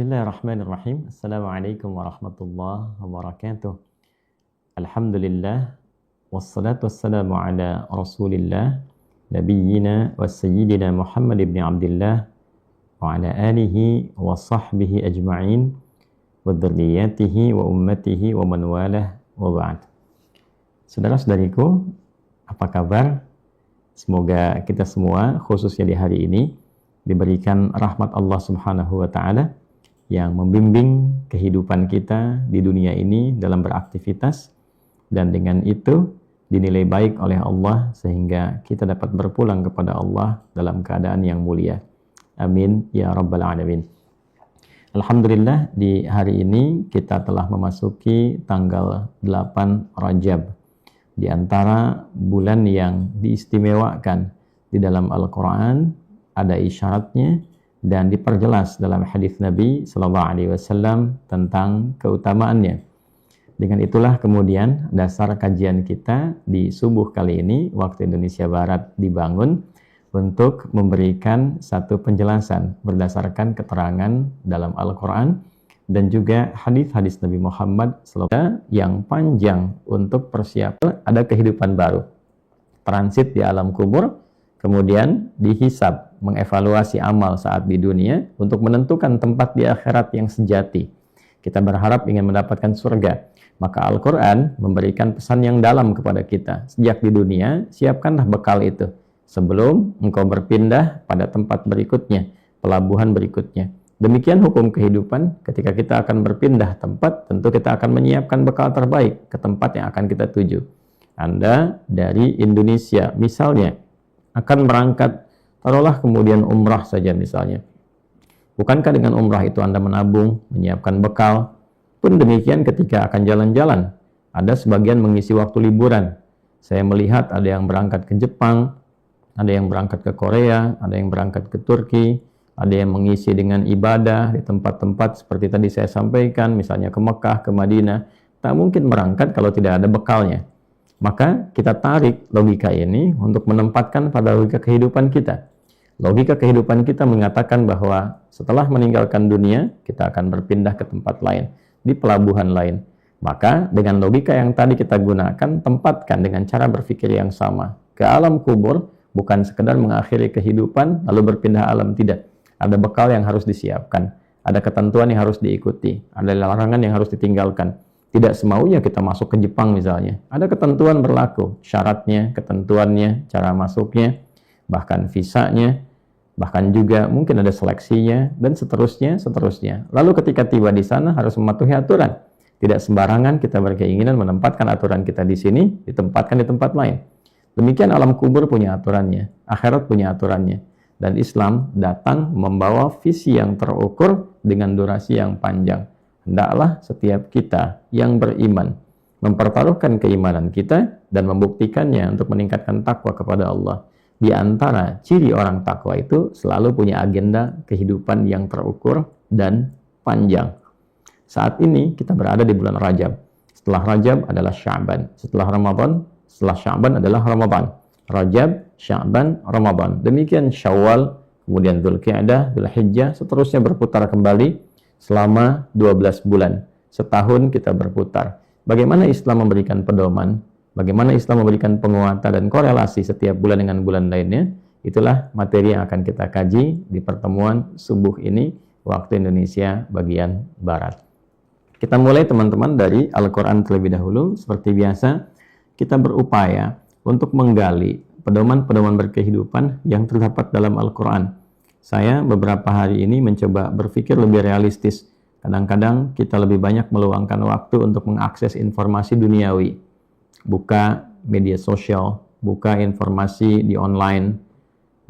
Bismillahirrahmanirrahim. Assalamualaikum warahmatullahi wabarakatuh. Alhamdulillah wassalatu wassalamu ala Rasulillah nabiyyina wa sayyidina Muhammad ibn Abdullah wa ala alihi wa sahbihi ajma'in wa dzurriyyatihi wa ummatihi wa man walah wa ba'd. Saudara-saudariku, apa kabar? Semoga kita semua khususnya di hari ini diberikan rahmat Allah Subhanahu wa taala yang membimbing kehidupan kita di dunia ini dalam beraktivitas, dan dengan itu dinilai baik oleh Allah sehingga kita dapat berpulang kepada Allah dalam keadaan yang mulia. Amin ya rabbal alamin. Alhamdulillah, di hari ini kita telah memasuki tanggal 8 Rajab, di antara bulan yang diistimewakan di dalam Al-Quran. Ada isyaratnya dan diperjelas dalam hadis Nabi Sallallahu Alaihi Wasallam tentang keutamaannya. Dengan itulah kemudian dasar kajian kita di subuh kali ini waktu Indonesia Barat dibangun untuk memberikan satu penjelasan berdasarkan keterangan dalam Al-Quran dan juga hadis-hadis Nabi Muhammad SAW yang panjang untuk persiapan ada kehidupan baru, transit di alam kubur, kemudian dihisab, mengevaluasi amal saat di dunia untuk menentukan tempat di akhirat yang sejati. Kita berharap ingin mendapatkan surga, maka Al-Quran memberikan pesan yang dalam kepada kita. Sejak di dunia, siapkanlah bekal itu sebelum engkau berpindah pada tempat berikutnya, pelabuhan berikutnya. Demikian hukum kehidupan. Ketika kita akan berpindah tempat, tentu kita akan menyiapkan bekal terbaik ke tempat yang akan kita tuju. Anda dari Indonesia misalnya akan berangkat, taruhlah kemudian umrah saja misalnya. Bukankah dengan umrah itu Anda menabung, menyiapkan bekal? Pun demikian ketika akan jalan-jalan, ada sebagian mengisi waktu liburan. Saya melihat ada yang berangkat ke Jepang, ada yang berangkat ke Korea, ada yang berangkat ke Turki, ada yang mengisi dengan ibadah di tempat-tempat seperti tadi saya sampaikan, misalnya ke Mekah, ke Madinah. Tak mungkin berangkat kalau tidak ada bekalnya. Maka kita tarik logika ini untuk menempatkan pada logika kehidupan kita. Logika kehidupan kita mengatakan bahwa setelah meninggalkan dunia, kita akan berpindah ke tempat lain, di pelabuhan lain. Maka dengan logika yang tadi kita gunakan, tempatkan dengan cara berpikir yang sama. Ke alam kubur, bukan sekedar mengakhiri kehidupan lalu berpindah alam, tidak. Ada bekal yang harus disiapkan, ada ketentuan yang harus diikuti, ada larangan yang harus ditinggalkan. Tidak semaunya kita masuk ke Jepang misalnya. Ada ketentuan berlaku, syaratnya, ketentuannya, cara masuknya, bahkan visanya, bahkan juga mungkin ada seleksinya, dan seterusnya, seterusnya. Lalu ketika tiba di sana harus mematuhi aturan. Tidak sembarangan kita berkeinginan menempatkan aturan kita di sini, ditempatkan di tempat lain. Demikian alam kubur punya aturannya, akhirat punya aturannya. Dan Islam datang membawa visi yang terukur dengan durasi yang panjang. Hendaklah setiap kita yang beriman mempertaruhkan keimanan kita dan membuktikannya untuk meningkatkan takwa kepada Allah. Di antara ciri orang takwa itu selalu punya agenda kehidupan yang terukur dan panjang. Saat ini kita berada di bulan Rajab. Setelah Rajab adalah Sya'ban. Setelah Ramadan, setelah Sya'ban adalah Ramadan. Rajab, Sya'ban, Ramadan. Demikian Syawal, kemudian Dzulqa'dah, Dzulhijjah, seterusnya berputar kembali selama 12 bulan. Setahun kita berputar. Bagaimana Islam memberikan pedoman, bagaimana Islam memberikan penguatan dan korelasi setiap bulan dengan bulan lainnya, itulah materi yang akan kita kaji di pertemuan subuh ini, waktu Indonesia bagian Barat. Kita mulai teman-teman dari Al-Quran terlebih dahulu. Seperti biasa, kita berupaya untuk menggali pedoman-pedoman berkehidupan yang terdapat dalam Al-Quran. Saya beberapa hari ini mencoba berpikir lebih realistis. Kadang-kadang kita lebih banyak meluangkan waktu untuk mengakses informasi duniawi. Buka media sosial, buka informasi di online,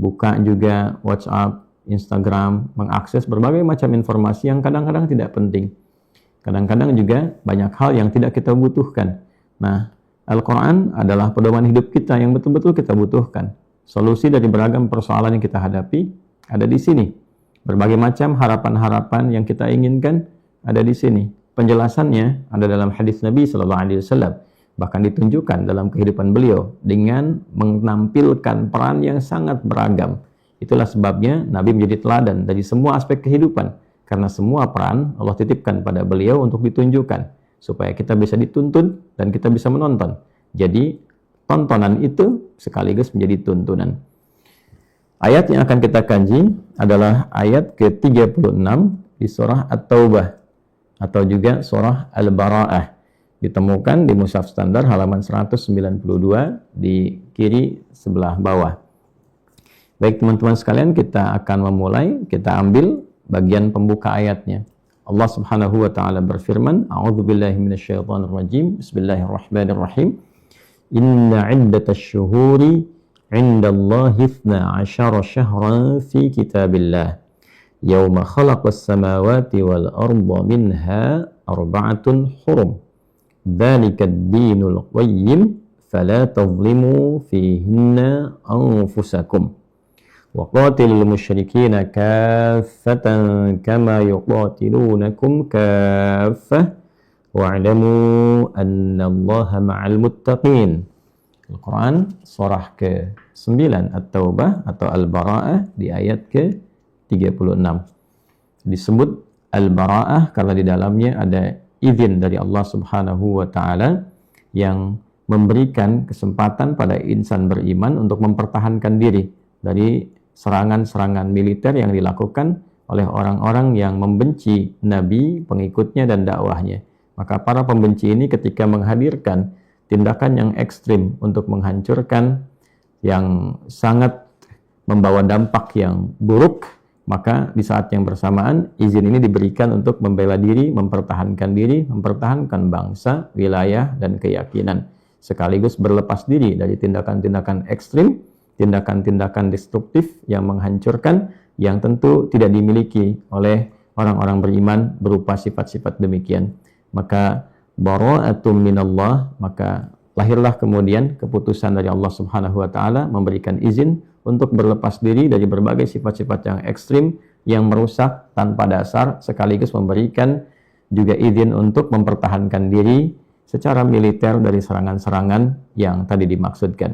buka juga WhatsApp, Instagram, mengakses berbagai macam informasi yang kadang-kadang tidak penting. Kadang-kadang juga banyak hal yang tidak kita butuhkan. Nah, Al-Quran adalah pedoman hidup kita yang betul-betul kita butuhkan. Solusi dari beragam persoalan yang kita hadapi ada di sini. Berbagai macam harapan-harapan yang kita inginkan ada di sini. Penjelasannya ada dalam hadis Nabi Sallallahu Alaihi Wasallam. Bahkan ditunjukkan dalam kehidupan beliau dengan menampilkan peran yang sangat beragam. Itulah sebabnya Nabi menjadi teladan dari semua aspek kehidupan. Karena semua peran Allah titipkan pada beliau untuk ditunjukkan, supaya kita bisa dituntun dan kita bisa menonton. Jadi tontonan itu sekaligus menjadi tuntunan. Ayat yang akan kita kaji adalah ayat ke-36 di surah At-Taubah atau juga surah Al-Bara'ah. Ditemukan di mushaf standar halaman 192 di kiri sebelah bawah. Baik teman-teman sekalian, kita akan memulai, kita ambil bagian pembuka ayatnya. Allah Subhanahu wa taala berfirman, A'udzubillahi minasyaitonirrajim. Bismillahirrahmanirrahim. Inna 'iddatasy syuhuri 'indallahi 12 syahran fi kitabillah. Yauma khalaqas samawati wal arda minha arba'atun hurum. Dzalika ad-dinul qayyim fala tadhlimu fihinna anfusakum. Wa qatilul musyrikina kaffatan kama yuqatilunakum kaffah wa'lamu annallaha ma'al muttaqin. Al-Quran surah ke-9 At-Taubah atau Al-Bara'ah di ayat ke-36. Disebut Al-Bara'ah karena di dalamnya ada izin dari Allah Subhanahu wa taala yang memberikan kesempatan pada insan beriman untuk mempertahankan diri dari serangan-serangan militer yang dilakukan oleh orang-orang yang membenci Nabi, pengikutnya, dan dakwahnya. Maka para pembenci ini ketika menghadirkan tindakan yang ekstrim untuk menghancurkan, yang sangat membawa dampak yang buruk, maka di saat yang bersamaan izin ini diberikan untuk membela diri, mempertahankan bangsa, wilayah, dan keyakinan, sekaligus berlepas diri dari tindakan-tindakan ekstrim, tindakan-tindakan destruktif yang menghancurkan, yang tentu tidak dimiliki oleh orang-orang beriman berupa sifat-sifat demikian. Maka bara'atum minallah, maka lahirlah kemudian keputusan dari Allah Subhanahu wa taala memberikan izin untuk berlepas diri dari berbagai sifat-sifat yang ekstrim yang merusak tanpa dasar, sekaligus memberikan juga izin untuk mempertahankan diri secara militer dari serangan-serangan yang tadi dimaksudkan.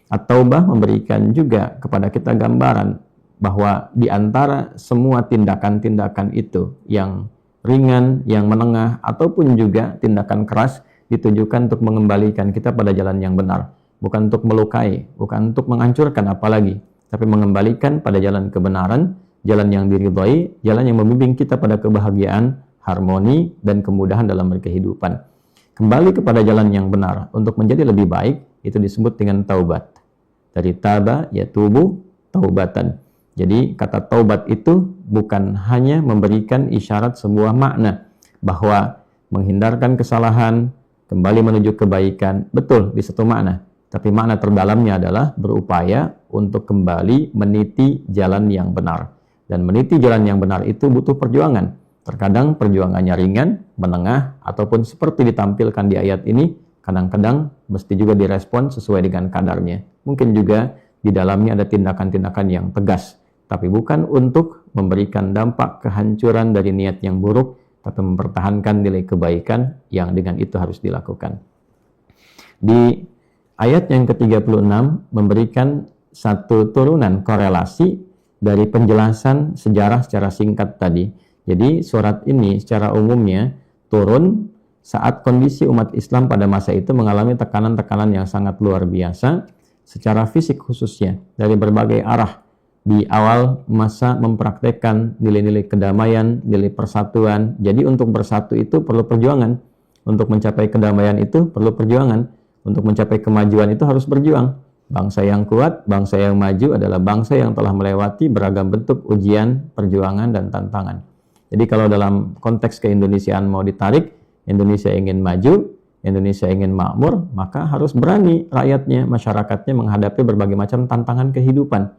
At-Taubah memberikan juga kepada kita gambaran bahwa di antara semua tindakan-tindakan itu yang ringan, yang menengah, ataupun juga tindakan keras ditujukan untuk mengembalikan kita pada jalan yang benar. Bukan untuk melukai, bukan untuk menghancurkan apalagi, tapi mengembalikan pada jalan kebenaran, jalan yang diridhai, jalan yang membimbing kita pada kebahagiaan, harmoni, dan kemudahan dalam berkehidupan. Kembali kepada jalan yang benar untuk menjadi lebih baik, itu disebut dengan taubat. Dari taba yatubu taubatan. Jadi kata taubat itu bukan hanya memberikan isyarat sebuah makna bahwa menghindarkan kesalahan, kembali menuju kebaikan, betul di satu makna. Tapi makna terdalamnya adalah berupaya untuk kembali meniti jalan yang benar. Dan meniti jalan yang benar itu butuh perjuangan. Terkadang perjuangannya ringan, menengah, ataupun seperti ditampilkan di ayat ini, kadang-kadang mesti juga direspon sesuai dengan kadarnya. Mungkin juga di dalamnya ada tindakan-tindakan yang tegas, tapi bukan untuk memberikan dampak kehancuran dari niat yang buruk, tapi mempertahankan nilai kebaikan yang dengan itu harus dilakukan. Di ayat yang ke-36 memberikan satu turunan korelasi dari penjelasan sejarah secara singkat tadi. Jadi surat ini secara umumnya turun saat kondisi umat Islam pada masa itu mengalami tekanan-tekanan yang sangat luar biasa, secara fisik khususnya, dari berbagai arah. Di awal masa mempraktekkan nilai-nilai kedamaian, nilai persatuan. Jadi untuk bersatu itu perlu perjuangan. Untuk mencapai kedamaian itu perlu perjuangan. Untuk mencapai kemajuan itu harus berjuang. Bangsa yang kuat, bangsa yang maju adalah bangsa yang telah melewati beragam bentuk ujian, perjuangan, dan tantangan. Jadi kalau dalam konteks keindonesiaan mau ditarik, Indonesia ingin maju, Indonesia ingin makmur, maka harus berani rakyatnya, masyarakatnya menghadapi berbagai macam tantangan kehidupan.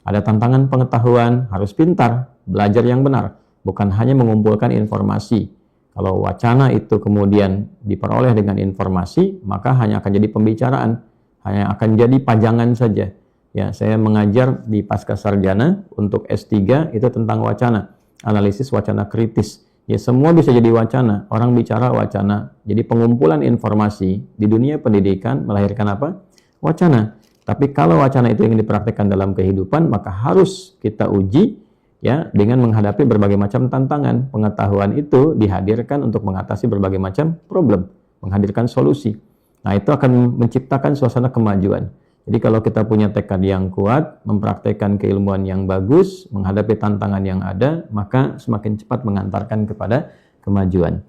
Ada tantangan pengetahuan, harus pintar, belajar yang benar, bukan hanya mengumpulkan informasi. Kalau wacana itu kemudian diperoleh dengan informasi, maka hanya akan jadi pembicaraan, hanya akan jadi pajangan saja. Ya, saya mengajar di Pascasarjana untuk S3 itu tentang wacana, analisis wacana kritis. Ya, semua bisa jadi wacana, orang bicara wacana. Jadi pengumpulan informasi di dunia pendidikan melahirkan apa? Wacana. Tapi kalau wacana itu ingin dipraktikkan dalam kehidupan, maka harus kita uji ya, dengan menghadapi berbagai macam tantangan. Pengetahuan itu dihadirkan untuk mengatasi berbagai macam problem, menghadirkan solusi. Nah, itu akan menciptakan suasana kemajuan. Jadi kalau kita punya tekad yang kuat, mempraktekkan keilmuan yang bagus, menghadapi tantangan yang ada, maka semakin cepat mengantarkan kepada kemajuan.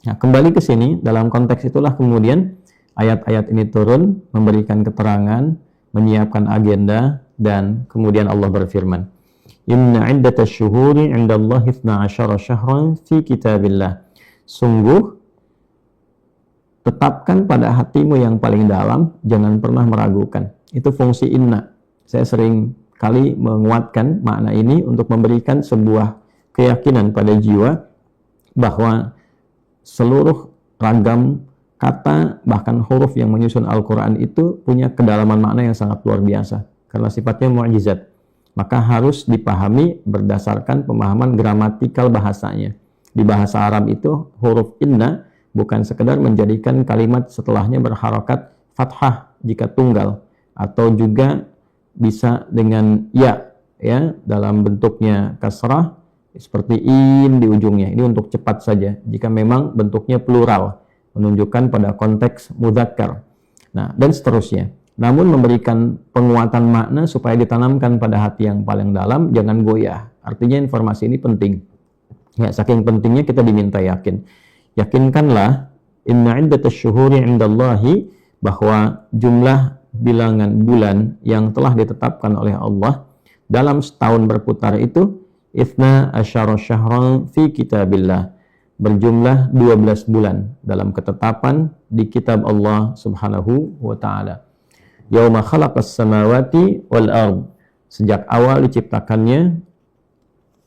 Nah, kembali ke sini, dalam konteks itulah kemudian ayat-ayat ini turun, memberikan keterangan, menyiapkan agenda, dan kemudian Allah berfirman, Inna iddatash syuhuri 'indallahi 12 syahran fi kitabillah. Sungguh, tetapkan pada hatimu yang paling dalam, jangan pernah meragukan. Itu fungsi inna. Saya sering kali menguatkan makna ini untuk memberikan sebuah keyakinan pada jiwa bahwa seluruh ragam kata, bahkan huruf yang menyusun Al-Quran itu punya kedalaman makna yang sangat luar biasa. Karena sifatnya mu'jizat. Maka harus dipahami berdasarkan pemahaman gramatikal bahasanya. Di bahasa Arab itu huruf inna bukan sekedar menjadikan kalimat setelahnya berharokat fathah jika tunggal, atau juga bisa dengan ya dalam bentuknya kasrah seperti in di ujungnya. Ini untuk cepat saja. Jika memang bentuknya plural, menunjukkan pada konteks mudzakkar. Nah, dan seterusnya. Namun memberikan penguatan makna supaya ditanamkan pada hati yang paling dalam, jangan goyah. Artinya informasi ini penting. Ya, saking pentingnya kita diminta yakin. Yakinkanlah, inna iddatash syuhuri 'indallahi, bahwa jumlah bilangan bulan yang telah ditetapkan oleh Allah dalam setahun berputar itu, itsna asyara syahran fi kitabillah, berjumlah 12 bulan dalam ketetapan di kitab Allah Subhanahu wa taala. Yauma khalaqas samawati wal ard, sejak awal diciptakannya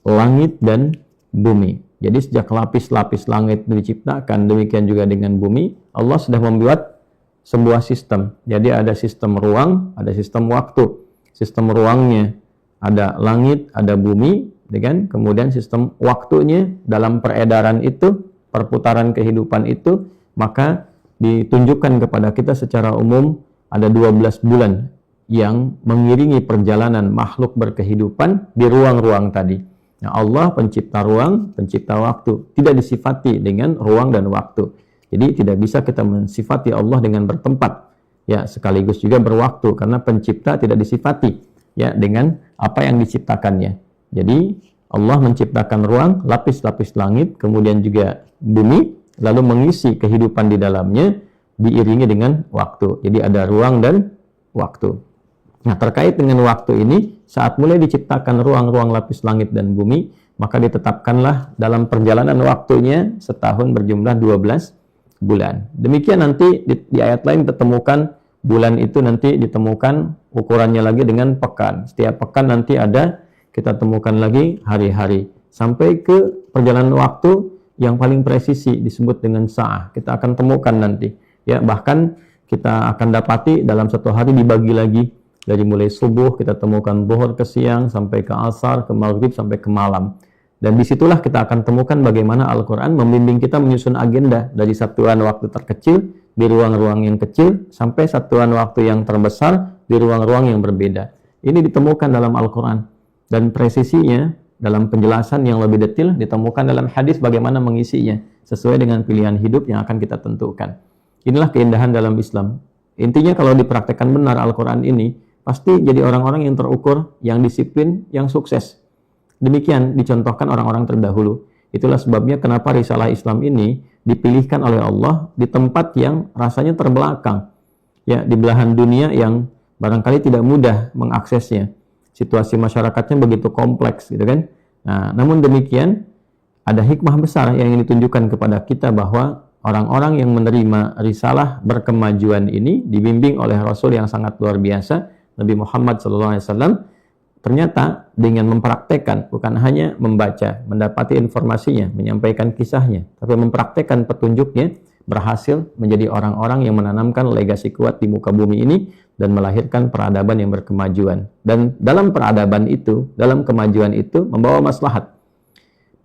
langit dan bumi. Jadi sejak lapis-lapis langit diciptakan, demikian juga dengan bumi, Allah sudah membuat sebuah sistem. Jadi ada sistem ruang, ada sistem waktu. Sistem ruangnya ada langit, ada bumi, dengan kemudian sistem waktunya dalam peredaran itu, perputaran kehidupan itu, maka ditunjukkan kepada kita secara umum ada 12 bulan yang mengiringi perjalanan makhluk berkehidupan di ruang-ruang tadi. Nah, Allah pencipta ruang, pencipta waktu, tidak disifati dengan ruang dan waktu. Jadi tidak bisa kita mensifati Allah dengan bertempat, ya, sekaligus juga berwaktu, karena pencipta tidak disifati ya dengan apa yang diciptakannya. Jadi Allah menciptakan ruang, lapis-lapis langit, kemudian juga bumi, lalu mengisi kehidupan di dalamnya diiringi dengan waktu. Jadi ada ruang dan waktu. Nah, terkait dengan waktu ini, saat mulai diciptakan ruang-ruang lapis langit dan bumi, maka ditetapkanlah dalam perjalanan waktunya setahun berjumlah 12 bulan. Demikian nanti di ayat lain ditemukan bulan itu nanti ditemukan ukurannya lagi dengan pekan. Setiap pekan nanti ada, kita temukan lagi hari-hari. Sampai ke perjalanan waktu yang paling presisi disebut dengan sa'ah. Kita akan temukan nanti. Ya, bahkan kita akan dapati dalam satu hari dibagi lagi. Dari mulai subuh kita temukan zuhur ke siang, sampai ke asar, ke maghrib, sampai ke malam. Dan disitulah kita akan temukan bagaimana Al-Quran membimbing kita menyusun agenda dari satuan waktu terkecil di ruang-ruang yang kecil sampai satuan waktu yang terbesar di ruang-ruang yang berbeda. Ini ditemukan dalam Al-Quran. Dan presisinya dalam penjelasan yang lebih detail ditemukan dalam hadis bagaimana mengisinya sesuai dengan pilihan hidup yang akan kita tentukan. Inilah keindahan dalam Islam. Intinya kalau dipraktekkan benar Al-Quran ini, pasti jadi orang-orang yang terukur, yang disiplin, yang sukses. Demikian dicontohkan orang-orang terdahulu. Itulah sebabnya kenapa risalah Islam ini dipilihkan oleh Allah di tempat yang rasanya terbelakang. Ya, di belahan dunia yang barangkali tidak mudah mengaksesnya. Situasi masyarakatnya begitu kompleks, gitu kan. Nah, namun demikian, ada hikmah besar yang ingin ditunjukkan kepada kita bahwa orang-orang yang menerima risalah berkemajuan ini dibimbing oleh Rasul yang sangat luar biasa, Nabi Muhammad SAW, ternyata dengan mempraktekkan, bukan hanya membaca, mendapati informasinya, menyampaikan kisahnya, tapi mempraktekkan petunjuknya, berhasil menjadi orang-orang yang menanamkan legasi kuat di muka bumi ini dan melahirkan peradaban yang berkemajuan. Dan dalam peradaban itu, dalam kemajuan itu, membawa maslahat,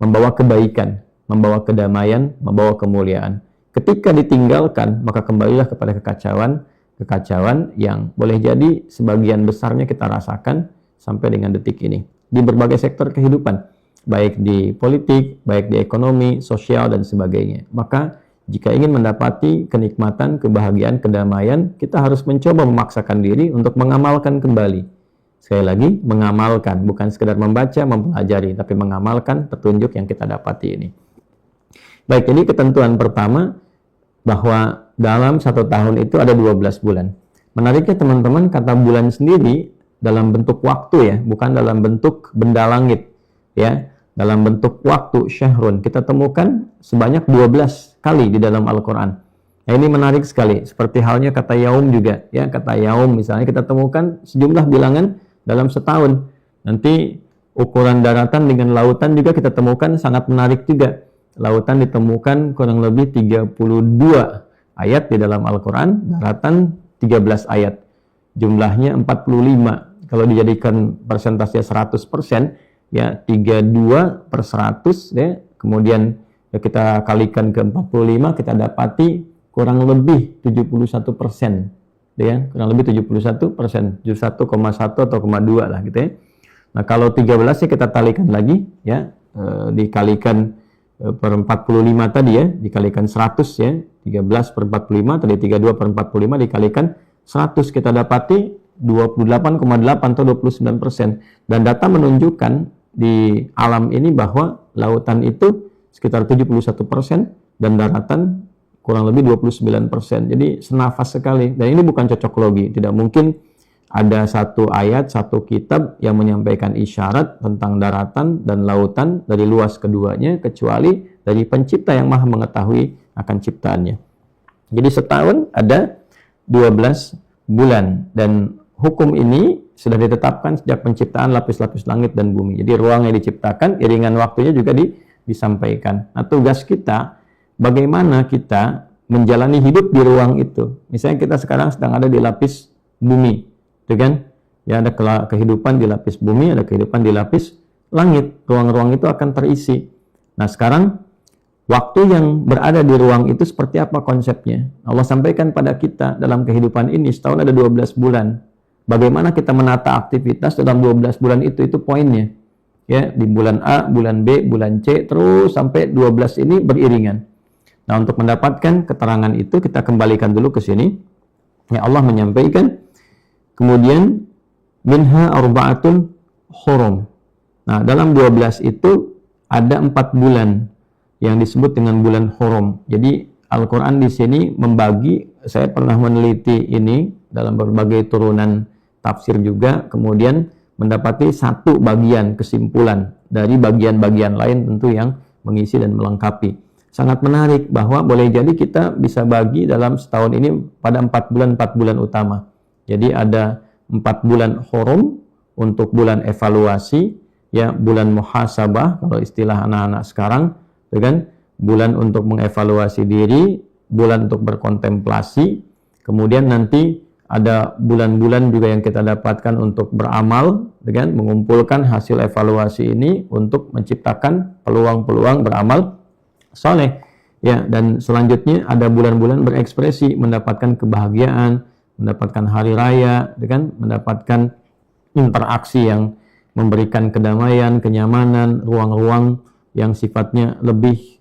membawa kebaikan, membawa kedamaian, membawa kemuliaan. Ketika ditinggalkan, maka kembalilah kepada kekacauan yang boleh jadi sebagian besarnya kita rasakan sampai dengan detik ini. di berbagai sektor kehidupan, baik di politik, baik di ekonomi, sosial, dan sebagainya. Maka jika ingin mendapati kenikmatan, kebahagiaan, kedamaian, kita harus mencoba memaksakan diri untuk mengamalkan kembali. Sekali lagi, mengamalkan, bukan sekedar membaca, mempelajari, tapi mengamalkan petunjuk yang kita dapati ini. Baik, jadi ketentuan pertama, bahwa dalam 1 tahun itu ada 12 bulan. Menariknya teman-teman, kata bulan sendiri dalam bentuk waktu ya, bukan dalam bentuk benda langit ya. Dalam bentuk waktu, syahrun, kita temukan sebanyak 12 kali di dalam Al-Quran. Nah, ini menarik sekali, seperti halnya kata yaum juga ya. Kata yaum misalnya kita temukan sejumlah bilangan dalam setahun. Nanti ukuran daratan dengan lautan juga kita temukan sangat menarik juga. Lautan ditemukan kurang lebih 32 ayat di dalam Al-Quran, daratan 13 ayat. Jumlahnya 45. Kalau dijadikan persentase 100%, ya 32/100 ya. Kemudian ya, kita kalikan ke 45, kita dapati kurang lebih 71%. Ya, kurang lebih 71%, 71,1 atau 0,2 lah gitu ya. Nah, kalau 13 ya kita talikan lagi ya, dikalikan per 45 tadi ya, dikalikan 100 ya, 13/45 tadi 32/45 dikalikan 100, kita dapati 28,8 atau 29%. Dan data menunjukkan di alam ini bahwa lautan itu sekitar 71% dan daratan kurang lebih 29%. Jadi senafas sekali. Dan ini bukan cocok logi, tidak mungkin ada satu ayat, satu kitab yang menyampaikan isyarat tentang daratan dan lautan dari luas keduanya, kecuali dari pencipta yang maha mengetahui akan ciptaannya. Jadi setahun ada 12 bulan, dan hukum ini sudah ditetapkan sejak penciptaan lapis-lapis langit dan bumi. Jadi ruangnya diciptakan, iringan waktunya juga disampaikan. Nah, tugas kita, bagaimana kita menjalani hidup di ruang itu. Misalnya kita sekarang sedang ada di lapis bumi, itu kan? Ya, ada kehidupan di lapis bumi, ada kehidupan di lapis langit. Ruang-ruang itu akan terisi. Nah, sekarang waktu yang berada di ruang itu seperti apa konsepnya? Allah sampaikan pada kita dalam kehidupan ini setahun ada 12 bulan. Bagaimana kita menata aktivitas dalam 12 bulan itu poinnya. Ya, di bulan A, bulan B, bulan C, terus sampai 12 ini beriringan. Nah, untuk mendapatkan keterangan itu kita kembalikan dulu ke sini. Ya, Allah menyampaikan kemudian minha arba'atun hurum. Nah, dalam 12 itu ada 4 bulan yang disebut dengan bulan hurum. Jadi Al-Quran di sini membagi, saya pernah meneliti ini dalam berbagai turunan tafsir juga, kemudian mendapati satu bagian kesimpulan dari bagian-bagian lain tentu yang mengisi dan melengkapi. Sangat menarik bahwa boleh jadi kita bisa bagi dalam setahun ini pada 4 bulan utama. Jadi ada 4 bulan hurum untuk bulan evaluasi, ya, bulan muhasabah kalau istilah anak-anak sekarang, kan? Bulan untuk mengevaluasi diri, bulan untuk berkontemplasi, kemudian nanti ada bulan-bulan juga yang kita dapatkan untuk beramal, kan? Mengumpulkan hasil evaluasi ini untuk menciptakan peluang-peluang beramal soleh, ya. Dan selanjutnya ada bulan-bulan berekspresi, mendapatkan kebahagiaan, mendapatkan hari raya, kan? Mendapatkan interaksi yang memberikan kedamaian, kenyamanan, ruang-ruang yang sifatnya lebih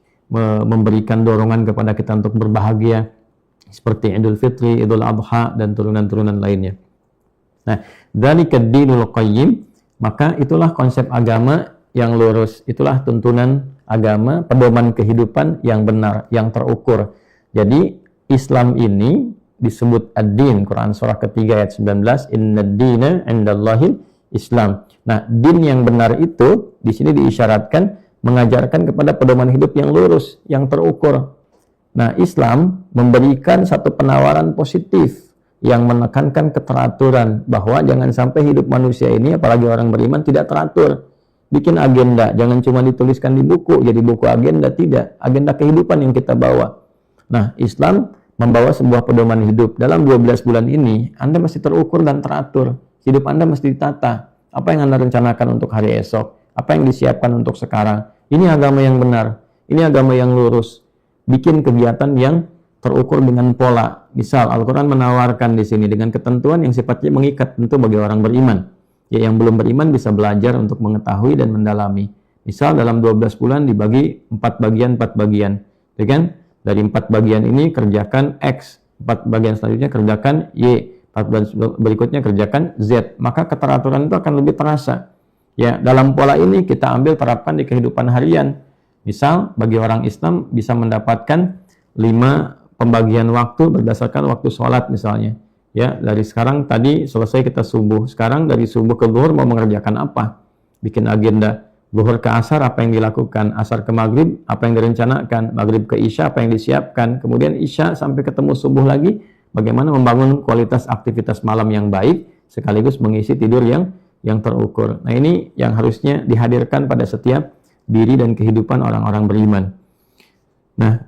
memberikan dorongan kepada kita untuk berbahagia, seperti Idul Fitri, Idul Adha, dan turunan-turunan lainnya. Nah, dzalika ad-dinul qayyim, maka itulah konsep agama yang lurus, itulah tuntunan agama, pedoman kehidupan yang benar, yang terukur. Jadi Islam ini disebut ad-din, Quran surah ketiga ayat 19, innad dina 'indallahil Islam. Nah, din yang benar itu di sini diisyaratkan mengajarkan kepada pedoman hidup yang lurus, yang terukur. Nah, Islam memberikan satu penawaran positif yang menekankan keteraturan, bahwa jangan sampai hidup manusia ini, apalagi orang beriman, tidak teratur. Bikin agenda, jangan cuma dituliskan di buku, jadi buku agenda, tidak. Agenda kehidupan yang kita bawa. Nah, Islam membawa sebuah pedoman hidup. Dalam 12 bulan ini, Anda mesti terukur dan teratur. Hidup Anda mesti ditata. Apa yang Anda rencanakan untuk hari esok? Apa yang disiapkan untuk sekarang? Ini agama yang benar. Ini agama yang lurus. Bikin kegiatan yang terukur dengan pola. Misal, Al-Quran menawarkan di sini dengan ketentuan yang sifatnya mengikat tentu bagi orang beriman. Ya, yang belum beriman bisa belajar untuk mengetahui dan mendalami. Misal dalam 12 bulan dibagi 4 bagian, 4 bagian. Ya kan? Dari 4 bagian ini kerjakan X, 4 bagian selanjutnya kerjakan Y, 4 bagian berikutnya kerjakan Z. Maka keteraturan itu akan lebih terasa. Ya, dalam pola ini kita ambil terapkan di kehidupan harian. Misal bagi orang Islam bisa mendapatkan 5 pembagian waktu berdasarkan waktu sholat misalnya. Ya, dari sekarang tadi selesai kita subuh. Sekarang dari subuh ke zuhur mau mengerjakan apa? Bikin agenda. Zuhur ke asar apa yang dilakukan? Asar ke maghrib apa yang direncanakan? Maghrib ke isya apa yang disiapkan? Kemudian isya sampai ketemu subuh lagi. Bagaimana membangun kualitas aktivitas malam yang baik sekaligus mengisi tidur yang terukur. Nah, ini yang harusnya dihadirkan pada setiap diri dan kehidupan orang-orang beriman. Nah,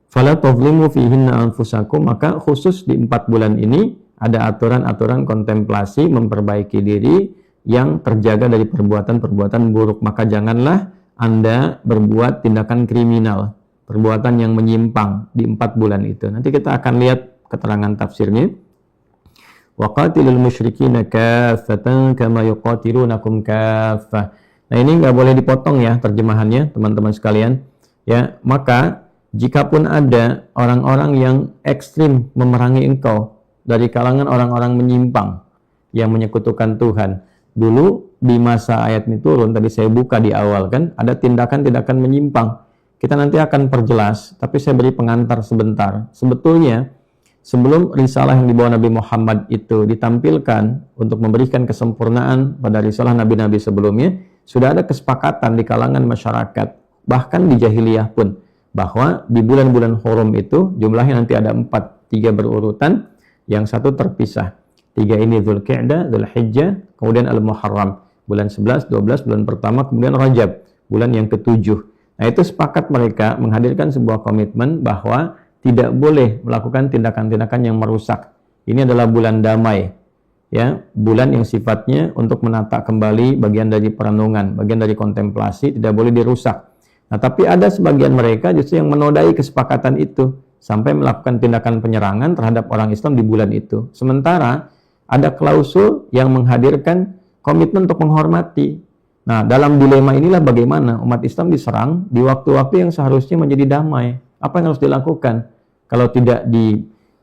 fala tazlimu fihinna anfusakum, maka khusus di 4 bulan ini ada aturan-aturan kontemplasi memperbaiki diri yang terjaga dari perbuatan-perbuatan buruk. Maka janganlah Anda berbuat tindakan kriminal, perbuatan yang menyimpang di 4 bulan itu. Nanti kita akan lihat keterangan tafsirnya. Wa qatilul musyrikina kaffatan kama yuqatilunakum kaffah. Nah, ini nggak boleh dipotong ya terjemahannya, teman-teman sekalian. Ya, maka jikapun ada orang-orang yang ekstrim memerangi engkau dari kalangan orang-orang menyimpang yang menyekutukan Tuhan. Dulu di masa ayat ini turun, tadi saya buka di awal kan, ada tindakan-tindakan menyimpang. Kita nanti akan perjelas, tapi saya beri pengantar sebentar. Sebetulnya, sebelum risalah yang dibawa Nabi Muhammad itu ditampilkan untuk memberikan kesempurnaan pada risalah Nabi-Nabi sebelumnya, sudah ada kesepakatan di kalangan masyarakat, bahkan di jahiliyah pun, bahwa di bulan-bulan hurum itu jumlahnya nanti ada 4, 3 berurutan, yang satu terpisah. 3 ini Dzulqa'dah, Dzulhijjah, kemudian Al-Muharram, bulan 11, 12, bulan pertama, kemudian Rajab, bulan yang ke-7. Nah, itu sepakat mereka menghadirkan sebuah komitmen bahwa tidak boleh melakukan tindakan-tindakan yang merusak. Ini adalah bulan damai, ya, bulan yang sifatnya untuk menata kembali bagian dari perenungan, bagian dari kontemplasi, tidak boleh dirusak. Nah, tapi ada sebagian mereka justru yang menodai kesepakatan itu sampai melakukan tindakan penyerangan terhadap orang Islam di bulan itu. Sementara ada klausul yang menghadirkan komitmen untuk menghormati. Nah, dalam dilema inilah bagaimana umat Islam diserang di waktu-waktu yang seharusnya menjadi damai. Apa yang harus dilakukan? Kalau tidak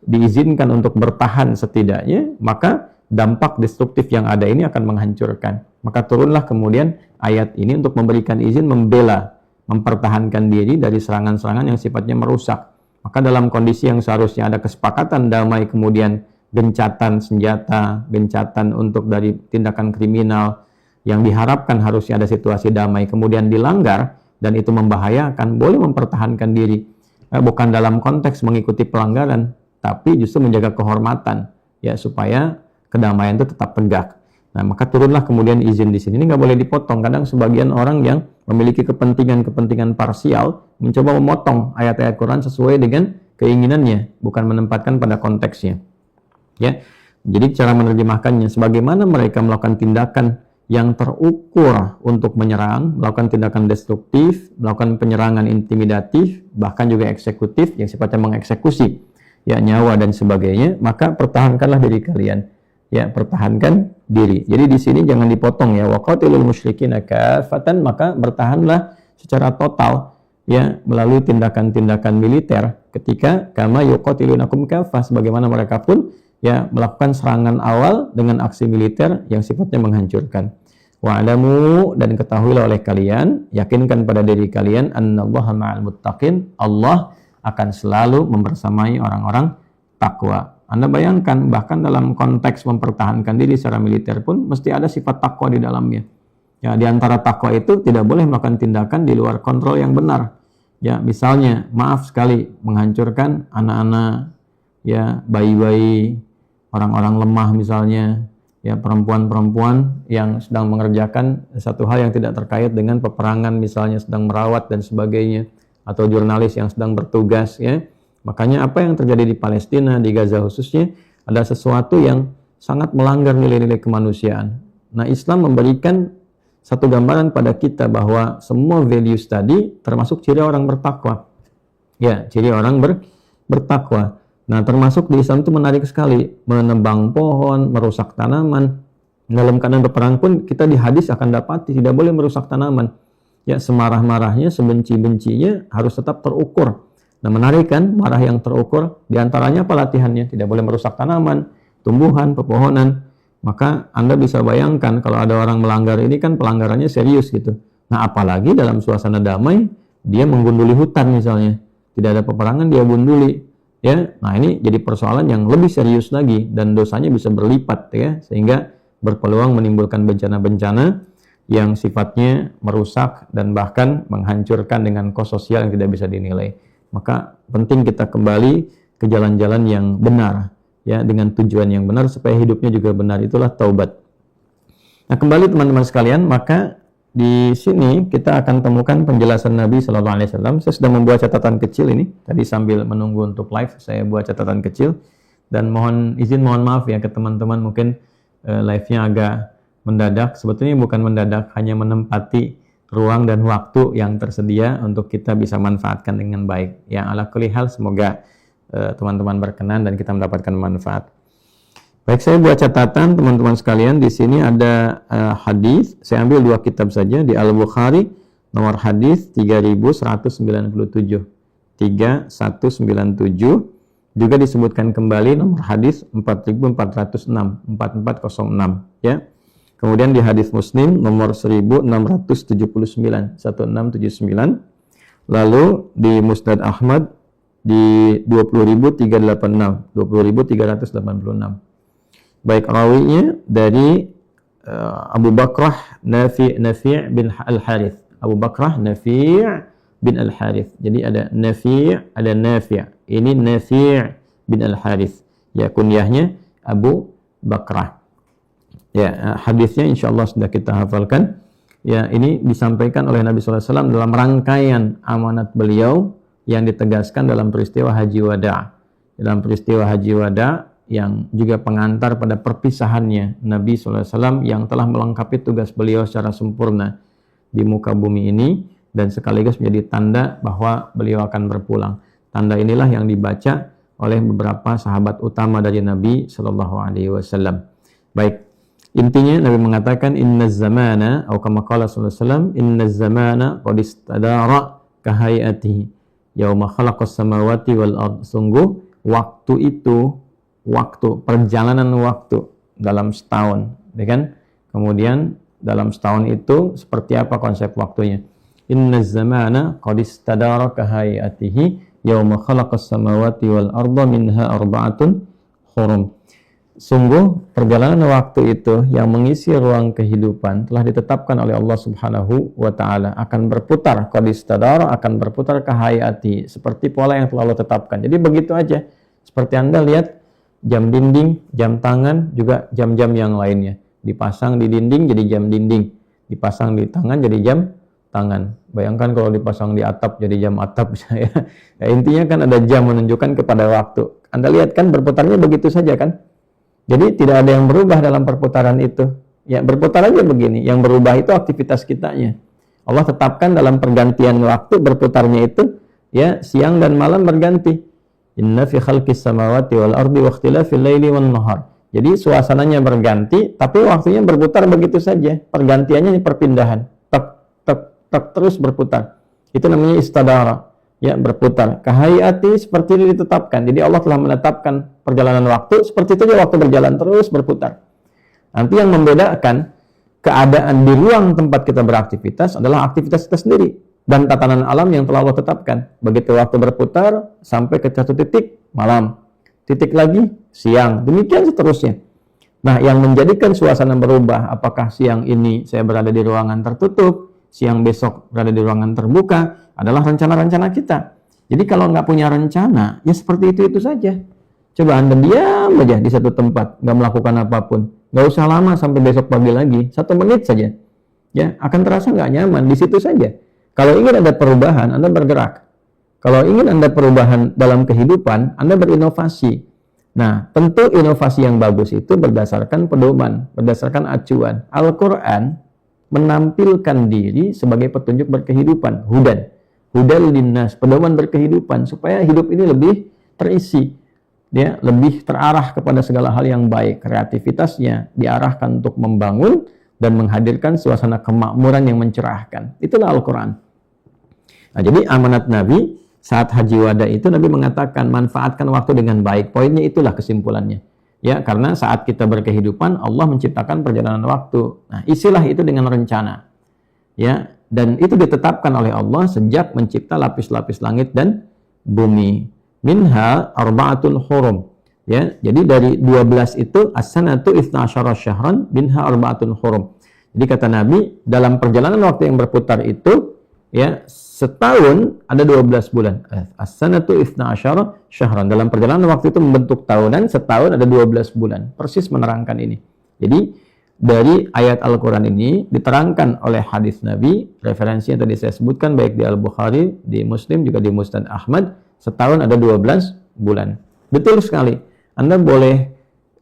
diizinkan untuk bertahan setidaknya, maka dampak destruktif yang ada ini akan menghancurkan. Maka turunlah kemudian ayat ini untuk memberikan izin membela, mempertahankan diri dari serangan-serangan yang sifatnya merusak. Maka dalam kondisi yang seharusnya ada kesepakatan damai, kemudian gencatan senjata, gencatan untuk dari tindakan kriminal yang diharapkan harusnya ada situasi damai, kemudian dilanggar dan itu membahayakan, boleh mempertahankan diri. Bukan dalam konteks mengikuti pelanggaran, tapi justru menjaga kehormatan, ya, supaya kedamaian itu tetap tegak. Nah, maka turunlah kemudian izin di sini. Ini nggak boleh dipotong. Kadang sebagian orang yang memiliki kepentingan-kepentingan parsial mencoba memotong ayat-ayat Quran sesuai dengan keinginannya, bukan menempatkan pada konteksnya. Ya, jadi cara menerjemahkannya, sebagaimana mereka melakukan tindakan yang terukur untuk menyerang, melakukan tindakan destruktif, melakukan penyerangan intimidatif, bahkan juga eksekutif yang sifatnya mengeksekusi, ya, nyawa dan sebagainya, maka pertahankanlah diri kalian. Ya, pertahankan diri. Jadi di sini jangan dipotong ya. Waqatilul musyrikina kaffatan, maka bertahanlah secara total ya melalui tindakan-tindakan militer ketika kama yuqatilunakum kaffah, sebagaimana mereka pun ya melakukan serangan awal dengan aksi militer yang sifatnya menghancurkan. Wa'lamu, dan ketahuilah oleh kalian, yakinkan pada diri kalian, annallaha ma'al muttaqin, Allah akan selalu membersamai orang-orang takwa. Anda bayangkan, bahkan dalam konteks mempertahankan diri secara militer pun mesti ada sifat takwa di dalamnya. Ya, di antara takwa itu tidak boleh melakukan tindakan di luar kontrol yang benar. Ya, misalnya, maaf sekali, menghancurkan anak-anak, ya, bayi-bayi, orang-orang lemah misalnya, ya, perempuan-perempuan yang sedang mengerjakan satu hal yang tidak terkait dengan peperangan, misalnya sedang merawat dan sebagainya, atau jurnalis yang sedang bertugas, ya. Makanya apa yang terjadi di Palestina, di Gaza khususnya, ada sesuatu yang sangat melanggar nilai-nilai kemanusiaan. Nah, Islam memberikan satu gambaran pada kita bahwa semua values tadi termasuk ciri orang bertakwa. Ya, ciri orang bertakwa. Nah, termasuk di Islam itu menarik sekali, menebang pohon, merusak tanaman, Dalam keadaan berperang pun kita di hadis akan dapati tidak boleh merusak tanaman. Ya, semarah-marahnya, sebenci-bencinya harus tetap terukur. Nah, menarik kan, marah yang terukur, diantaranya apa latihannya? Tidak boleh merusak tanaman, tumbuhan, pepohonan. Maka Anda bisa bayangkan kalau ada orang melanggar ini kan pelanggarannya serius gitu. Nah, apalagi dalam suasana damai, dia menggunduli hutan misalnya. Tidak ada peperangan, dia gunduli. Ya, nah ini jadi persoalan yang lebih serius lagi dan dosanya bisa berlipat ya, sehingga berpeluang menimbulkan bencana-bencana yang sifatnya merusak dan bahkan menghancurkan dengan kos sosial yang tidak bisa dinilai. Maka penting kita kembali ke jalan-jalan yang benar, ya, dengan tujuan yang benar supaya hidupnya juga benar. Itulah taubat. Nah, kembali teman-teman sekalian, maka di sini kita akan temukan penjelasan Nabi Shallallahu Alaihi Wasallam. Saya sudah membuat catatan kecil ini. Tadi sambil menunggu untuk live, saya buat catatan kecil dan mohon maaf ya ke teman-teman mungkin live-nya agak mendadak. Sebetulnya bukan mendadak, hanya menempati ruang dan waktu yang tersedia untuk kita bisa manfaatkan dengan baik. Ya, ala kulli hal semoga teman-teman berkenan dan kita mendapatkan manfaat. Baik, saya buat catatan teman-teman sekalian. Di sini ada hadis. Saya ambil 2 kitab saja. Di Al-Bukhari nomor hadis 3197. 3197. Juga disebutkan kembali nomor hadis 4406, 4406 ya. Kemudian di hadis Muslim nomor 1679, 1679. Lalu di Musnad Ahmad di 20.386, 20.386. Baik, rawinya dari Abu Bakrah Nafi' bin Al-Harith. Abu Bakrah Nafi' bin Al-Harith. Jadi ada Nafi', ada Nafi'. Ini Nafi' bin Al-Harith. Ya, kunyahnya Abu Bakrah. Ya, hadisnya insyaallah sudah kita hafalkan. Ya, ini disampaikan oleh Nabi SAW dalam rangkaian amanat beliau yang ditegaskan dalam peristiwa Haji Wada'. Dalam peristiwa Haji Wada' yang juga pengantar pada perpisahannya Nabi SAW yang telah melengkapi tugas beliau secara sempurna di muka bumi ini dan sekaligus menjadi tanda bahwa beliau akan berpulang. Tanda inilah yang dibaca oleh beberapa sahabat utama dari Nabi Shallallahu Alaihi Wasallam. Baik, intinya Nabi mengatakan inna zamana atau kama qala sallallahu alaihi wasallam inna zamana qad istadara ka hayatihi yauma khalaqas samawati wal ard. Sungguh waktu itu, perjalanan waktu dalam setahun, ya kan? Kemudian dalam setahun itu seperti apa konsep waktunya? Inna zamana qad istadara ka hayatihi yauma khalaqas samawati wal arda minha arba'atun hurum. Sungguh perjalanan waktu itu yang mengisi ruang kehidupan telah ditetapkan oleh Allah Subhanahu wa taala, akan berputar, qad istadara, akan berputar ke hayati, seperti pola yang telah Allah tetapkan. Jadi begitu aja. Seperti Anda lihat jam dinding, jam tangan, juga jam-jam yang lainnya. Dipasang di dinding jadi jam dinding, dipasang di tangan jadi jam tangan. Bayangkan kalau dipasang di atap jadi jam atap ya. Ya, intinya kan ada jam menunjukkan kepada waktu. Anda lihat kan berputarnya begitu saja kan? Jadi tidak ada yang berubah dalam perputaran itu. Ya, berputar aja begini. Yang berubah itu aktivitas kitanya. Allah tetapkan dalam pergantian waktu berputarnya itu ya siang dan malam berganti. Inna fi khalqis samawati wal ardi wa ikhtilafil laili wan nahar. Jadi suasananya berganti tapi waktunya berputar begitu saja. Pergantiannya perpindahan. Terus berputar. Itu namanya istadara. Ya, berputar. Kahayati seperti ini ditetapkan. Jadi Allah telah menetapkan perjalanan waktu seperti itu juga waktu berjalan terus berputar. Nanti yang membedakan keadaan di ruang tempat kita beraktivitas adalah aktivitas kita sendiri dan tatanan alam yang telah Allah tetapkan. Begitu waktu berputar sampai ke satu titik malam. Titik lagi siang. Demikian seterusnya. Nah, yang menjadikan suasana berubah, apakah siang ini saya berada di ruangan tertutup, siang besok berada di ruangan terbuka, adalah rencana-rencana kita. Jadi kalau nggak punya rencana, ya seperti itu saja. Coba Anda diam aja di satu tempat, nggak melakukan apapun. Nggak usah lama sampai besok pagi lagi, 1 menit saja. Ya, akan terasa nggak nyaman, di situ saja. Kalau ingin ada perubahan, Anda bergerak. Kalau ingin Anda perubahan dalam kehidupan, Anda berinovasi. Nah, tentu inovasi yang bagus itu berdasarkan pedoman, berdasarkan acuan. Al-Quran menampilkan diri sebagai petunjuk berkehidupan, hudan linnas, pedoman berkehidupan supaya hidup ini lebih terisi. dia lebih terarah kepada segala hal yang baik. Kreativitasnya diarahkan untuk membangun dan menghadirkan suasana kemakmuran yang mencerahkan. Itulah Al-Quran. Nah, jadi amanat Nabi saat haji wada itu Nabi mengatakan manfaatkan waktu dengan baik. Poinnya itulah kesimpulannya. Ya, karena saat kita berkehidupan Allah menciptakan perjalanan waktu. Nah, isilah itu dengan rencana. Ya, dan itu ditetapkan oleh Allah sejak mencipta lapis-lapis langit dan bumi. Minha arba'atun hurum. Ya, jadi dari 12 itu as-sanatu 12 syahran minha arba'atun hurum. Jadi kata Nabi, dalam perjalanan waktu yang berputar itu ya, setahun ada 12 bulan. As-sanatu 12 syahran. Dalam perjalanan waktu itu membentuk tahunan, setahun ada 12 bulan. Persis menerangkan ini. Jadi dari ayat Al-Quran ini diterangkan oleh hadis Nabi, referensi yang tadi saya sebutkan baik di Al-Bukhari, di Muslim, juga di Musnad Ahmad, setahun ada 12 bulan. Betul sekali. Anda boleh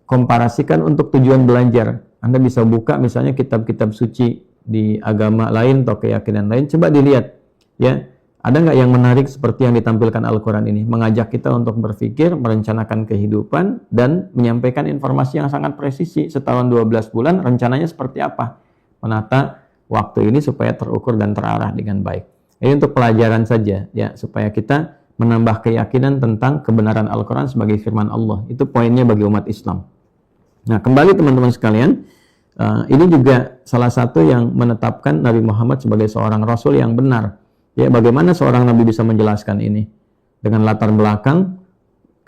komparasikan untuk tujuan belajar. Anda bisa buka misalnya kitab-kitab suci di agama lain atau keyakinan lain. Coba dilihat. Ya, ada nggak yang menarik seperti yang ditampilkan Al-Quran ini? Mengajak kita untuk berpikir, merencanakan kehidupan, dan menyampaikan informasi yang sangat presisi. Setahun 12 bulan, rencananya seperti apa? Menata waktu ini supaya terukur dan terarah dengan baik. Ini untuk pelajaran saja, ya, supaya kita menambah keyakinan tentang kebenaran Al-Quran sebagai firman Allah. Itu poinnya bagi umat Islam. Nah, kembali teman-teman sekalian, ini juga salah satu yang menetapkan Nabi Muhammad sebagai seorang Rasul yang benar. Ya, bagaimana seorang Nabi bisa menjelaskan ini? Dengan latar belakang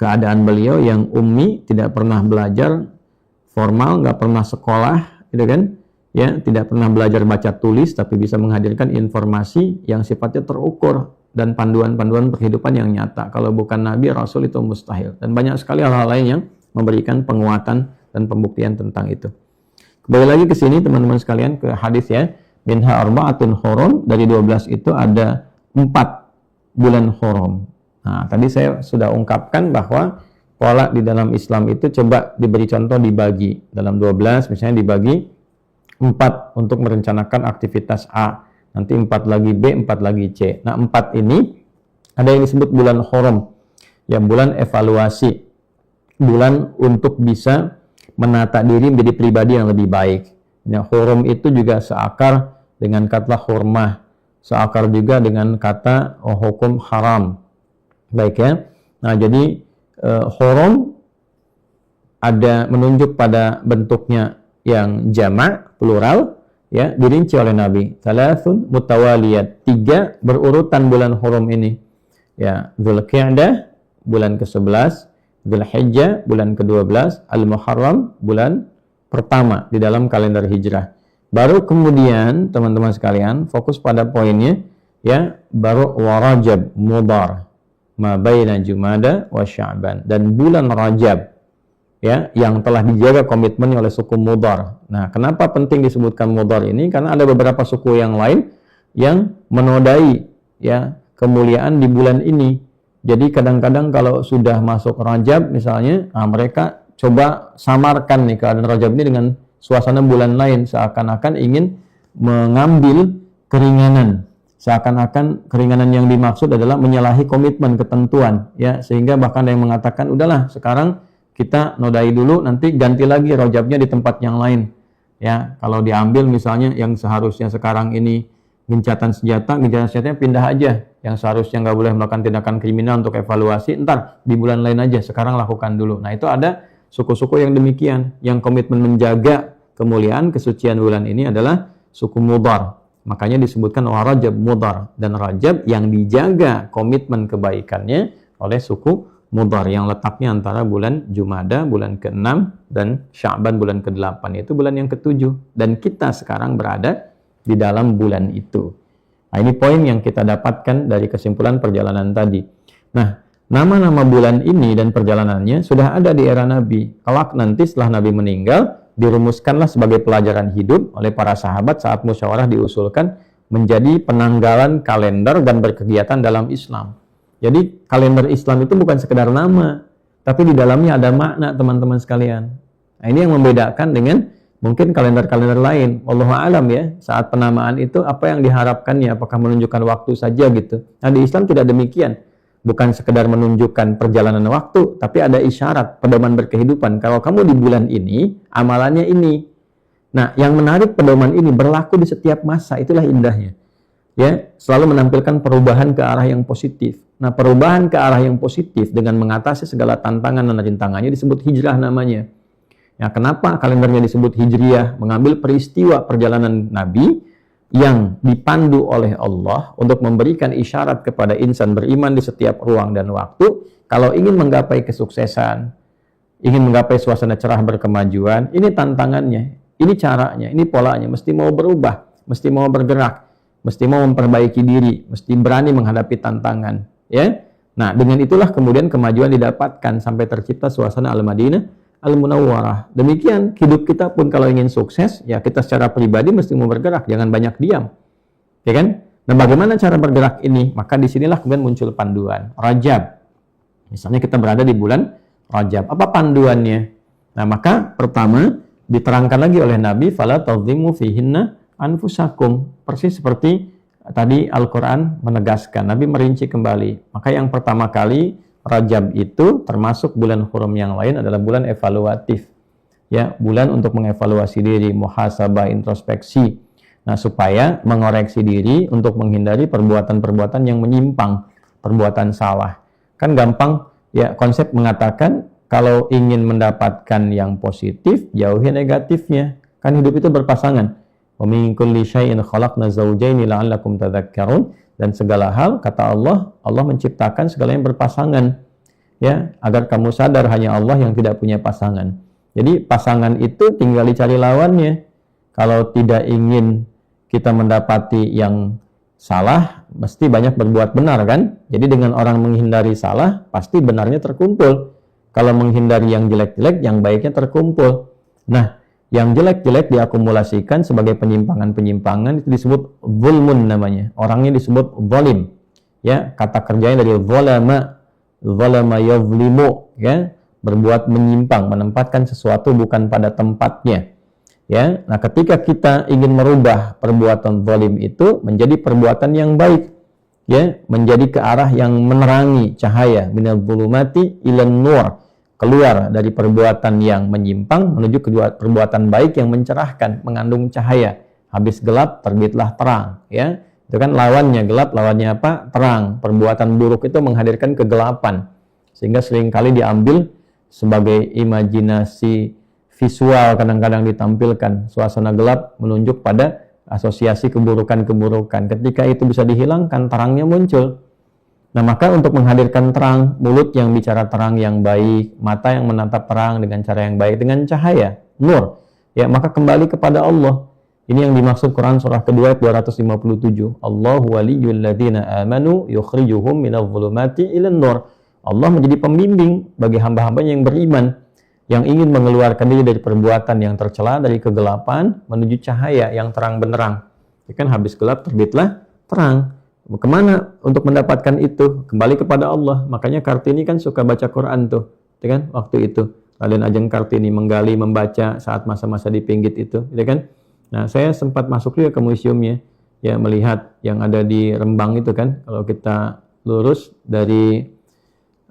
keadaan beliau yang ummi, tidak pernah belajar formal, nggak pernah sekolah, gitu kan? Ya, tidak pernah belajar baca tulis, tapi bisa menghadirkan informasi yang sifatnya terukur dan panduan-panduan kehidupan yang nyata. Kalau bukan Nabi, Rasul itu mustahil. Dan banyak sekali hal-hal lain yang memberikan penguatan dan pembuktian tentang itu. Kembali lagi ke sini teman-teman sekalian, ke hadis ya. Minha arba'atun hurum, dari 12 itu ada 4 bulan hurum. Nah, tadi saya sudah ungkapkan bahwa pola di dalam Islam itu coba diberi contoh, dibagi. Dalam 12 misalnya dibagi 4 untuk merencanakan aktivitas A. Nanti 4 lagi B, 4 lagi C. Nah, 4 ini ada yang disebut bulan hurum. Ya, bulan evaluasi. Bulan untuk bisa menata diri menjadi pribadi yang lebih baik. Ya, hurum itu juga seakar dengan kata hurmah. Seakar juga dengan kata hukum haram. Baik ya. Nah, jadi hurum ada menunjuk pada bentuknya yang jamak, plural, ya, dirinci oleh Nabi. Thalathun mutawaliyat, 3 berurutan bulan hurum ini. Ya, Dzulqa'dah bulan ke-11, Dzulhijjah bulan ke-12, Al-Muharram bulan pertama di dalam kalender hijrah. Baru kemudian teman-teman sekalian fokus pada poinnya, ya, baru Rajab Mudhar ma baina Jumada wa Sya'ban, dan bulan Rajab, ya, yang telah dijaga komitmennya oleh suku Mudhar. Nah, kenapa penting disebutkan Mudhar ini? Karena ada beberapa suku yang lain yang menodai, ya, kemuliaan di bulan ini. Jadi kadang-kadang kalau sudah masuk Rajab misalnya, nah, mereka coba samarkan nih keadaan Rajab ini dengan suasana bulan lain, seakan-akan ingin mengambil keringanan. Seakan-akan keringanan yang dimaksud adalah menyalahi komitmen, ketentuan, ya, sehingga bahkan ada yang mengatakan, udahlah sekarang kita nodai dulu, nanti ganti lagi Rajabnya di tempat yang lain. Ya, kalau diambil misalnya yang seharusnya sekarang ini gencatan senjatanya pindah aja. Yang seharusnya nggak boleh melakukan tindakan kriminal untuk evaluasi, ntar di bulan lain aja, sekarang lakukan dulu. Nah, itu ada suku-suku yang demikian, yang komitmen menjaga kemuliaan, kesucian bulan ini adalah suku Mudhar. Makanya disebutkan Rajab Mudhar, dan Rajab yang dijaga komitmen kebaikannya oleh suku Mudhar yang letaknya antara bulan Jumada, bulan ke-6, dan Sya'ban bulan ke-8, yaitu bulan yang ke-7. Dan kita sekarang berada di dalam bulan itu. Nah, ini poin yang kita dapatkan dari kesimpulan perjalanan tadi. Nah, nama-nama bulan ini dan perjalanannya sudah ada di era Nabi. Kelak nanti setelah Nabi meninggal, dirumuskanlah sebagai pelajaran hidup oleh para sahabat saat musyawarah diusulkan menjadi penanggalan kalender dan berkegiatan dalam Islam. Jadi kalender Islam itu bukan sekedar nama, tapi di dalamnya ada makna, teman-teman sekalian. Nah, ini yang membedakan dengan mungkin kalender-kalender lain. Wallahu a'lam ya, saat penamaan itu apa yang diharapkannya, apakah menunjukkan waktu saja gitu. Nah, di Islam tidak demikian. bukan sekedar menunjukkan perjalanan waktu, tapi ada isyarat, pedoman berkehidupan. Kalau kamu di bulan ini, amalannya ini. Nah, yang menarik pedoman ini berlaku di setiap masa, itulah indahnya. Ya, selalu menampilkan perubahan ke arah yang positif. Nah, perubahan ke arah yang positif dengan mengatasi segala tantangan dan rintangannya disebut hijrah namanya. Ya, kenapa kalendernya disebut hijriyah? Mengambil peristiwa perjalanan Nabi yang dipandu oleh Allah untuk memberikan isyarat kepada insan beriman di setiap ruang dan waktu. Kalau ingin menggapai kesuksesan, ingin menggapai suasana cerah berkemajuan, ini tantangannya, ini caranya, ini polanya, mesti mau berubah, mesti mau bergerak, mesti mau memperbaiki diri, mesti berani menghadapi tantangan. Ya, nah dengan itulah kemudian kemajuan didapatkan sampai tercipta suasana Al-Madinah Al-Munawwarah. Demikian hidup kita pun kalau ingin sukses, ya kita secara pribadi mesti mau bergerak, jangan banyak diam. Ya kan? Nah, bagaimana cara bergerak ini? Maka disinilah kemudian muncul panduan. Rajab. Misalnya kita berada di bulan Rajab. Apa panduannya? Nah, maka pertama diterangkan lagi oleh Nabi, fala tadhimu fihinna anfusakum. Persis seperti tadi Al-Quran menegaskan. Nabi merinci kembali. Maka yang pertama kali Rajab itu termasuk bulan hurum yang lain adalah bulan evaluatif. Ya, bulan untuk mengevaluasi diri, muhasabah, introspeksi. Nah, supaya mengoreksi diri untuk menghindari perbuatan-perbuatan yang menyimpang, perbuatan salah. Kan gampang ya, konsep mengatakan kalau ingin mendapatkan yang positif, jauhi negatifnya. Kan hidup itu berpasangan. Wa min kulli syai'in khalaqna zawjaini la'allakum tadhakkarun. Dan segala hal, kata Allah, Allah menciptakan segala yang berpasangan, ya, agar kamu sadar hanya Allah yang tidak punya pasangan. Jadi pasangan itu tinggal dicari lawannya. Kalau tidak ingin kita mendapati yang salah, mesti banyak berbuat benar kan? Jadi dengan orang menghindari salah, pasti benarnya terkumpul. Kalau menghindari yang jelek-jelek, yang baiknya terkumpul. Nah, yang jelek-jelek diakumulasikan sebagai penyimpangan-penyimpangan, itu disebut zulmun namanya. Orangnya disebut zalim. Ya, kata kerjanya dari zalama yazlimu, ya, berbuat menyimpang, menempatkan sesuatu bukan pada tempatnya. Ya, nah ketika kita ingin merubah perbuatan zalim itu menjadi perbuatan yang baik, ya, menjadi ke arah yang menerangi cahaya, minal zulumati ilan nur, keluar dari perbuatan yang menyimpang menuju ke perbuatan baik yang mencerahkan, mengandung cahaya. Habis gelap terbitlah terang, ya. Itu kan lawannya gelap, lawannya apa? Terang. Perbuatan buruk itu menghadirkan kegelapan. Sehingga seringkali diambil sebagai imajinasi visual, kadang-kadang ditampilkan. Suasana gelap menunjuk pada asosiasi keburukan-keburukan. Ketika itu bisa dihilangkan, terangnya muncul. Nah, maka untuk menghadirkan terang, mulut yang bicara terang yang baik, mata yang menatap terang dengan cara yang baik, dengan cahaya, nur, ya, maka kembali kepada Allah. Ini yang dimaksud Quran surah kedua ayat 257. Allahu waliyyul ladzina amanu yukhrijuhum minadh dhulumati ilan nur. Allah menjadi pembimbing bagi hamba-hambanya yang beriman, yang ingin mengeluarkan diri dari perbuatan yang tercela, dari kegelapan menuju cahaya yang terang benderang. Ya kan, habis gelap terbitlah terang. Kemana untuk mendapatkan itu? Kembali kepada Allah. Makanya Kartini kan suka baca Quran tuh, ya kan? Waktu itu Raden Ajeng Kartini menggali, membaca saat masa-masa di Pinggit itu, ya kan? Nah, saya sempat masuk juga ke museumnya, ya, melihat yang ada di Rembang itu kan. Kalau kita lurus dari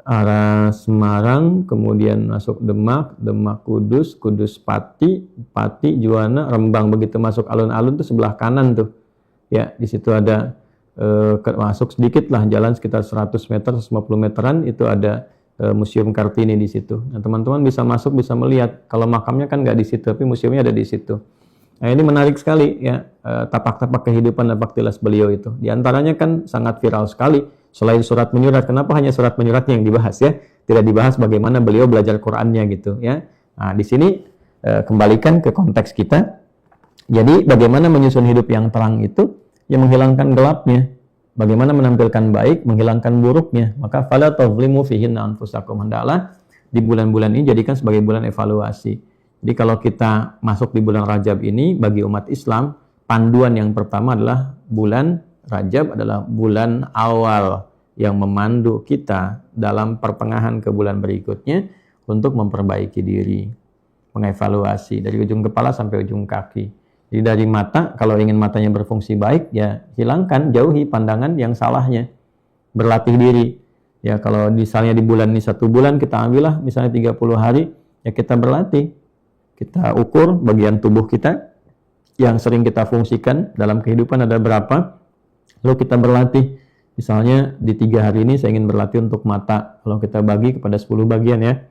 arah Semarang, kemudian masuk Demak, Demak Kudus, Kudus Pati, Pati Juwana, Rembang, begitu masuk alun-alun tuh sebelah kanan tuh, ya, di situ ada masuk sedikit lah, jalan sekitar 100 meter, 150 meteran, itu ada Museum Kartini di situ. Nah, teman-teman bisa masuk, bisa melihat. Kalau makamnya kan nggak di situ, tapi museumnya ada di situ. Nah, ini menarik sekali, ya, tapak-tapak kehidupan dan baktilas beliau itu. Di antaranya kan sangat viral sekali. Selain surat menyurat, kenapa hanya surat menyuratnya yang dibahas, ya? Tidak dibahas bagaimana beliau belajar Qur'annya gitu, ya. Nah, di sini kembalikan ke konteks kita. Jadi bagaimana menyusun hidup yang terang itu? Yang menghilangkan gelapnya. Bagaimana menampilkan baik, menghilangkan buruknya. Maka fala tadhlimu fihinna anfusakum. Hendaklah di bulan-bulan ini jadikan sebagai bulan evaluasi. Jadi kalau kita masuk di bulan Rajab ini, bagi umat Islam, panduan yang pertama adalah bulan Rajab adalah bulan awal yang memandu kita dalam pertengahan ke bulan berikutnya untuk memperbaiki diri, mengevaluasi dari ujung kepala sampai ujung kaki. Jadi dari mata, kalau ingin matanya berfungsi baik, ya hilangkan, jauhi pandangan yang salahnya. Berlatih diri. Ya kalau misalnya di bulan ini 1 bulan, kita ambillah misalnya 30 hari, ya kita berlatih. Kita ukur bagian tubuh kita yang sering kita fungsikan dalam kehidupan ada berapa, lalu kita berlatih. Misalnya di 3 hari ini saya ingin berlatih untuk mata, kalau kita bagi kepada 10 bagian ya,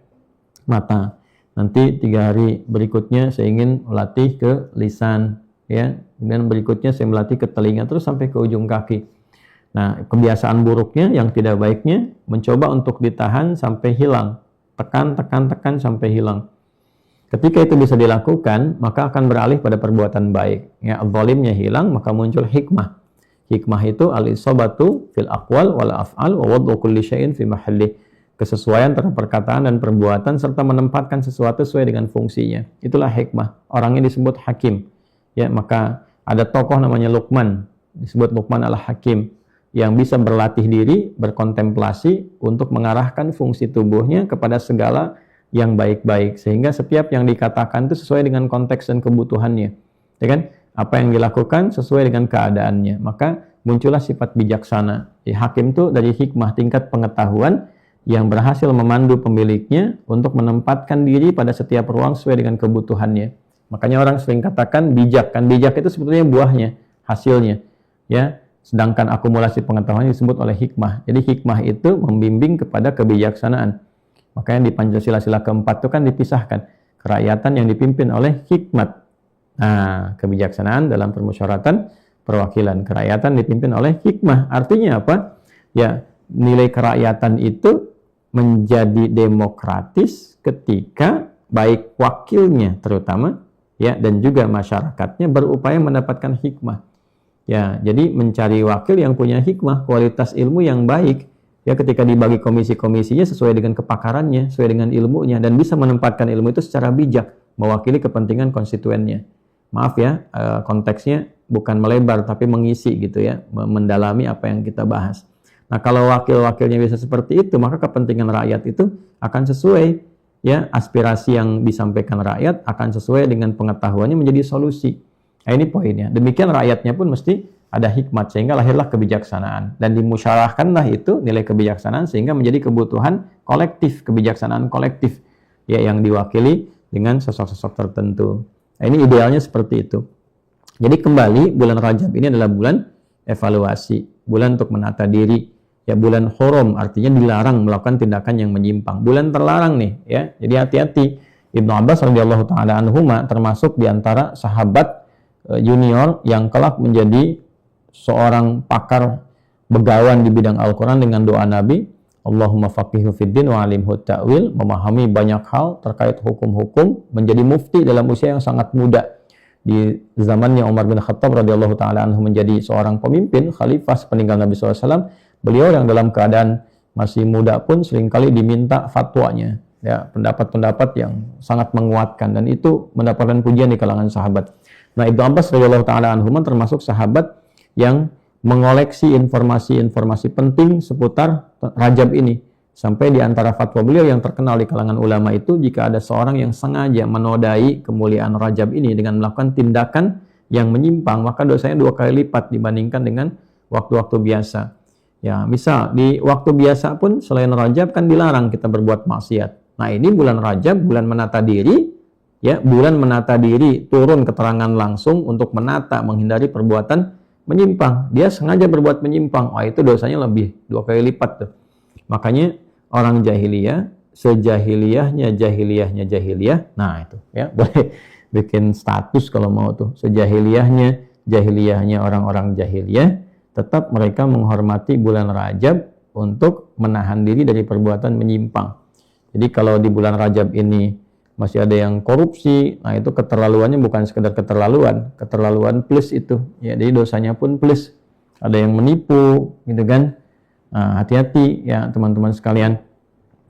mata. Nanti 3 hari berikutnya saya ingin melatih ke lisan, ya. Kemudian berikutnya saya melatih ke telinga, terus sampai ke ujung kaki. Nah, kebiasaan buruknya, yang tidak baiknya, mencoba untuk ditahan sampai hilang. Tekan sampai hilang. Ketika itu bisa dilakukan, maka akan beralih pada perbuatan baik. Ya, zalimnya hilang, maka muncul hikmah. Hikmah itu al-isobatu fil aqwal wal af'al wa wad'u kulli syai'in fi mahallih. Kesesuaian antara perkataan dan perbuatan serta menempatkan sesuatu sesuai dengan fungsinya. Itulah hikmah. Orangnya disebut hakim. Ya, maka ada tokoh namanya Luqman, disebut Luqman al-Hakim, yang bisa berlatih diri, berkontemplasi untuk mengarahkan fungsi tubuhnya kepada segala yang baik-baik, sehingga setiap yang dikatakan itu sesuai dengan konteks dan kebutuhannya, ya kan? Apa yang dilakukan sesuai dengan keadaannya, maka muncullah sifat bijaksana. Hakim itu dari hikmah, tingkat pengetahuan yang berhasil memandu pemiliknya untuk menempatkan diri pada setiap ruang sesuai dengan kebutuhannya. Makanya orang sering katakan bijak, kan bijak itu sebetulnya buahnya, hasilnya, ya. Sedangkan akumulasi pengetahuan disebut oleh hikmah. Jadi hikmah itu membimbing kepada kebijaksanaan. Makanya di Pancasila sila keempat itu kan dipisahkan. Kerakyatan yang dipimpin oleh hikmat. Nah, kebijaksanaan dalam permusyawaratan perwakilan. Kerakyatan dipimpin oleh hikmah. Artinya apa? Ya, nilai kerakyatan itu menjadi demokratis ketika baik wakilnya terutama, ya, dan juga masyarakatnya berupaya mendapatkan hikmah. Ya, jadi mencari wakil yang punya hikmah, kualitas ilmu yang baik. Ya, ketika dibagi komisi-komisinya sesuai dengan kepakarannya, sesuai dengan ilmunya, dan bisa menempatkan ilmu itu secara bijak, mewakili kepentingan konstituennya. Maaf ya, konteksnya bukan melebar, tapi mengisi gitu ya, mendalami apa yang kita bahas. Nah, kalau wakil-wakilnya bisa seperti itu, maka kepentingan rakyat itu akan sesuai, ya, aspirasi yang disampaikan rakyat akan sesuai dengan pengetahuannya menjadi solusi. Nah, ini poinnya. Demikian rakyatnya pun mesti ada hikmat, sehingga lahirlah kebijaksanaan. Dan dimusyawarahkanlah itu nilai kebijaksanaan sehingga menjadi kebutuhan kolektif, kebijaksanaan kolektif, ya, yang diwakili dengan sosok-sosok tertentu. Nah, ini idealnya seperti itu. Jadi kembali, bulan Rajab ini adalah bulan evaluasi, bulan untuk menata diri. Ya, bulan hurum, artinya dilarang melakukan tindakan yang menyimpang. Bulan terlarang nih, ya. Jadi hati-hati. Ibnu Abbas radhiyallahu taala anhuma termasuk di antara sahabat junior yang kelak menjadi seorang pakar begawan di bidang Al-Quran dengan doa Nabi, Allahumma faqihhu fiddin wa alimhu ta'wil, memahami banyak hal terkait hukum-hukum, menjadi mufti dalam usia yang sangat muda. Di zamannya Umar bin Khattab radhiyallahu taala anhu menjadi seorang pemimpin, khalifah sepeninggal Nabi SAW, beliau yang dalam keadaan masih muda pun seringkali diminta fatwanya, ya, pendapat-pendapat yang sangat menguatkan, dan itu mendapatkan pujian di kalangan sahabat. Nah, Ibnu Abbas radhiyallahu taala anhu termasuk sahabat yang mengoleksi informasi-informasi penting seputar Rajab ini. Sampai di antara fatwa beliau yang terkenal di kalangan ulama itu, jika ada seorang yang sengaja menodai kemuliaan Rajab ini dengan melakukan tindakan yang menyimpang, maka dosanya 2 kali lipat dibandingkan dengan waktu-waktu biasa. Ya, misal di waktu biasa pun selain Rajab kan dilarang kita berbuat maksiat. Nah, ini bulan Rajab, bulan menata diri, ya, bulan menata diri, turun keterangan langsung untuk menata, menghindari perbuatan menyimpang. Dia sengaja berbuat menyimpang, wah itu dosanya lebih 2 kali lipat tuh. Makanya orang jahiliyah, sejahiliyahnya jahiliyah, nah itu ya, boleh bikin status kalau mau tuh, jahiliyahnya orang-orang jahiliyah, tetap mereka menghormati bulan Rajab untuk menahan diri dari perbuatan menyimpang. Jadi kalau di bulan Rajab ini masih ada yang korupsi, nah itu keterlaluannya bukan sekedar keterlaluan plus itu, ya, jadi dosanya pun plus. Ada yang menipu, gitu kan. Nah, hati-hati ya teman-teman sekalian.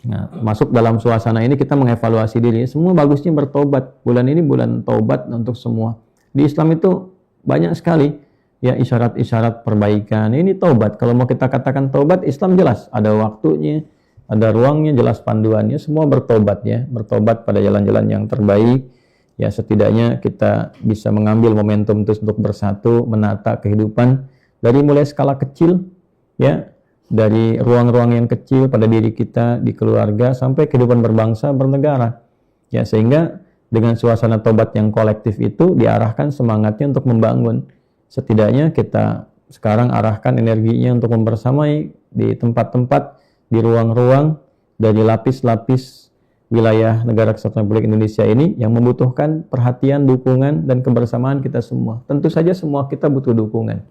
Nah, masuk dalam suasana ini kita mengevaluasi diri. Semua bagusnya bertobat. Bulan ini bulan tobat untuk semua. Di Islam itu banyak sekali ya isyarat-isyarat perbaikan. Ini tobat. Kalau mau kita katakan tobat, Islam jelas ada waktunya, ada ruangnya, jelas panduannya, semua bertobat ya, bertobat pada jalan-jalan yang terbaik. Ya, setidaknya kita bisa mengambil momentum itu untuk bersatu, menata kehidupan dari mulai skala kecil, ya, dari ruang-ruang yang kecil pada diri kita, di keluarga, sampai kehidupan berbangsa, bernegara. Ya, sehingga dengan suasana tobat yang kolektif itu diarahkan semangatnya untuk membangun. Setidaknya kita sekarang arahkan energinya untuk membersamai di tempat-tempat, di ruang-ruang, dari lapis-lapis wilayah negara Kesatuan Republik Indonesia ini yang membutuhkan perhatian, dukungan, dan kebersamaan kita semua. Tentu saja semua kita butuh dukungan.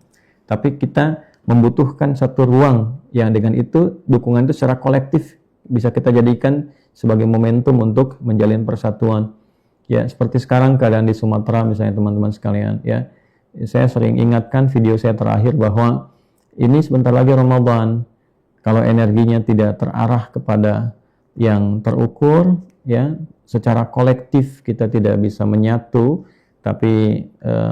Tapi kita membutuhkan satu ruang yang dengan itu, dukungan itu secara kolektif bisa kita jadikan sebagai momentum untuk menjalin persatuan. Ya, seperti sekarang keadaan di Sumatera misalnya teman-teman sekalian, ya. Saya sering ingatkan video saya terakhir bahwa ini sebentar lagi Ramadan. Kalau energinya tidak terarah kepada yang terukur, ya, secara kolektif kita tidak bisa menyatu, tapi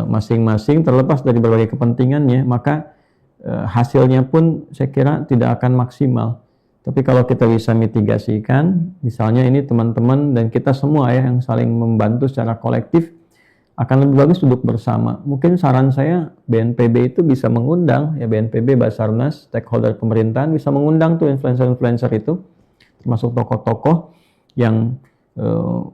masing-masing terlepas dari berbagai kepentingannya, maka hasilnya pun saya kira tidak akan maksimal. Tapi kalau kita bisa mitigasikan, misalnya ini teman-teman dan kita semua ya yang saling membantu secara kolektif, akan lebih bagus duduk bersama. Mungkin saran saya BNPB itu bisa mengundang, ya BNPB, Basarnas, stakeholder pemerintahan bisa mengundang tuh influencer-influencer itu, termasuk tokoh-tokoh yang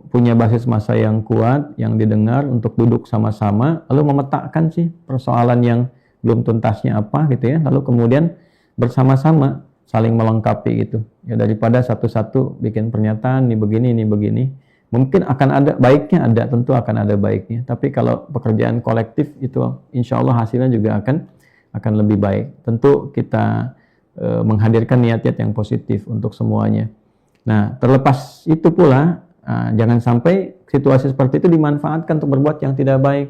punya basis massa yang kuat, yang didengar untuk duduk sama-sama, lalu memetakan sih persoalan yang belum tuntasnya apa gitu ya, lalu kemudian bersama-sama saling melengkapi gitu. Ya daripada satu-satu bikin pernyataan, ini begini. Mungkin akan ada baiknya, tentu akan ada baiknya. Tapi kalau pekerjaan kolektif itu insya Allah hasilnya juga akan lebih baik. Tentu kita menghadirkan niat-niat yang positif untuk semuanya. Nah, terlepas itu pula, jangan sampai situasi seperti itu dimanfaatkan untuk berbuat yang tidak baik.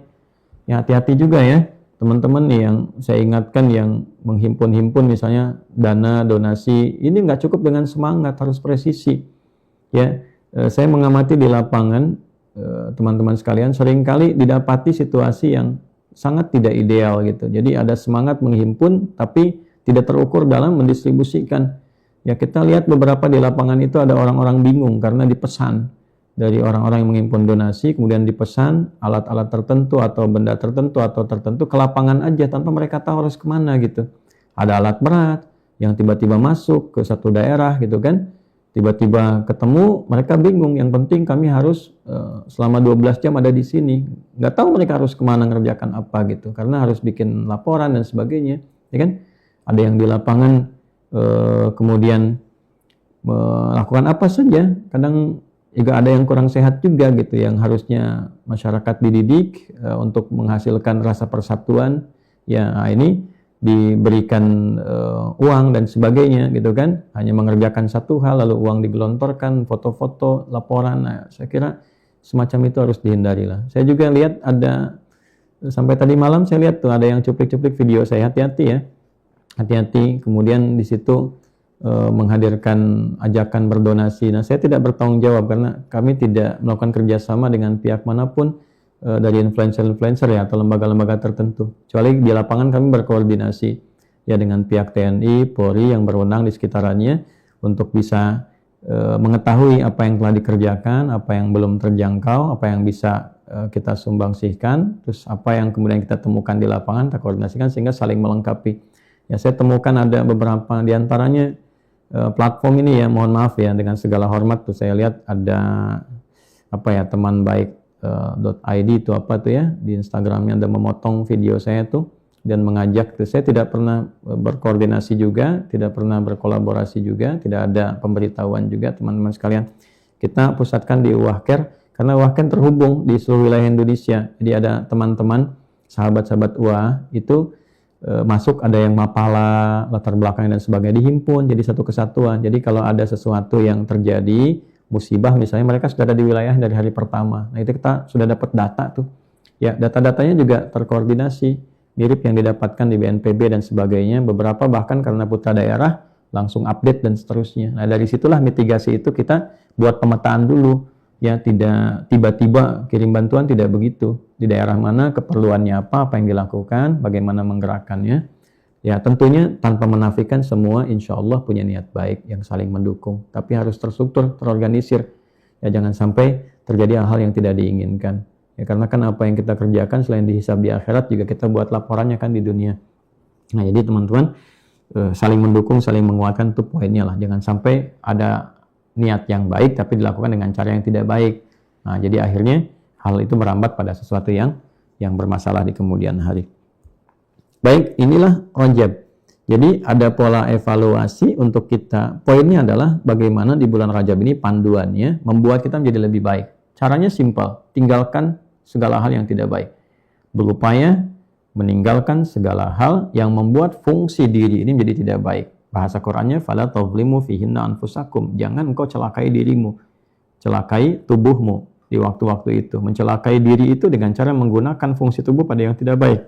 Ya, hati-hati juga ya, teman-teman nih yang saya ingatkan yang menghimpun-himpun misalnya dana, donasi, ini nggak cukup dengan semangat, harus presisi. Ya, saya mengamati di lapangan, teman-teman sekalian, seringkali didapati situasi yang sangat tidak ideal gitu. Jadi ada semangat menghimpun, tapi tidak terukur dalam mendistribusikan. Ya kita lihat beberapa di lapangan itu ada orang-orang bingung karena dipesan dari orang-orang yang menghimpun donasi, kemudian dipesan alat-alat tertentu atau benda tertentu ke lapangan aja tanpa mereka tahu harus kemana gitu. Ada alat berat yang tiba-tiba masuk ke satu daerah gitu kan, tiba-tiba ketemu, mereka bingung. Yang penting kami harus selama 12 jam ada di sini. Nggak tahu mereka harus kemana ngerjakan apa gitu, karena harus bikin laporan dan sebagainya, ya kan? Ada yang di lapangan kemudian melakukan apa saja, kadang juga ada yang kurang sehat juga gitu, yang harusnya masyarakat dididik untuk menghasilkan rasa persatuan, ya ini diberikan uang dan sebagainya gitu kan, hanya mengerjakan satu hal lalu uang digelontorkan, foto-foto, laporan. Nah, saya kira semacam itu harus dihindari lah. Saya juga lihat ada, sampai tadi malam saya lihat tuh ada yang cuplik-cuplik video saya, hati-hati ya. Hati-hati, kemudian di situ menghadirkan ajakan berdonasi. Nah, saya tidak bertanggung jawab karena kami tidak melakukan kerjasama dengan pihak manapun dari influencer ya atau lembaga-lembaga tertentu. Kecuali di lapangan kami berkoordinasi ya dengan pihak TNI, Polri yang berwenang di sekitarannya untuk bisa mengetahui apa yang telah dikerjakan, apa yang belum terjangkau, apa yang bisa kita sumbangsihkan, terus apa yang kemudian kita temukan di lapangan, kita koordinasikan sehingga saling melengkapi. Ya, saya temukan ada beberapa diantaranya platform ini ya, mohon maaf ya dengan segala hormat tuh saya lihat ada apa ya, teman baik .id itu apa tuh ya, di Instagramnya ada memotong video saya tuh dan mengajak tuh. Saya tidak pernah berkoordinasi juga, tidak pernah berkolaborasi juga, tidak ada pemberitahuan juga teman-teman sekalian. Kita pusatkan di Uwahker karena Uwahker terhubung di seluruh wilayah Indonesia. Jadi ada teman-teman, sahabat-sahabat UA itu masuk, ada yang mapala, latar belakang dan sebagainya dihimpun jadi satu kesatuan. Jadi kalau ada sesuatu yang terjadi, musibah misalnya, mereka sudah ada di wilayah dari hari pertama. Nah itu kita sudah dapat data tuh. Ya, data-datanya juga terkoordinasi, mirip yang didapatkan di BNPB dan sebagainya. Beberapa bahkan karena putra daerah langsung update dan seterusnya. Nah dari situlah mitigasi itu kita buat pemetaan dulu. Ya, tidak tiba-tiba kirim bantuan, tidak begitu. Di daerah mana, keperluannya apa yang dilakukan, bagaimana menggerakkannya. Ya, tentunya tanpa menafikan semua insya Allah punya niat baik yang saling mendukung. Tapi harus terstruktur, terorganisir. Ya, jangan sampai terjadi hal-hal yang tidak diinginkan. Ya, karena kan apa yang kita kerjakan selain dihisab di akhirat, juga kita buat laporannya kan di dunia. Nah, jadi teman-teman, saling mendukung, saling menguatkan, itu poinnya lah. Jangan sampai ada niat yang baik tapi dilakukan dengan cara yang tidak baik. Nah, jadi akhirnya hal itu merambat pada sesuatu yang bermasalah di kemudian hari. Baik, inilah Rajab. Jadi ada pola evaluasi untuk kita. Poinnya adalah bagaimana di bulan Rajab ini panduannya membuat kita menjadi lebih baik. Caranya simpel, tinggalkan segala hal yang tidak baik. Berupaya meninggalkan segala hal yang membuat fungsi diri ini menjadi tidak baik. Bahasa Qur'annya, fala tadhlimu fihinna anfusakum. Jangan engkau celakai dirimu, celakai tubuhmu di waktu-waktu itu. Mencelakai diri itu dengan cara menggunakan fungsi tubuh pada yang tidak baik.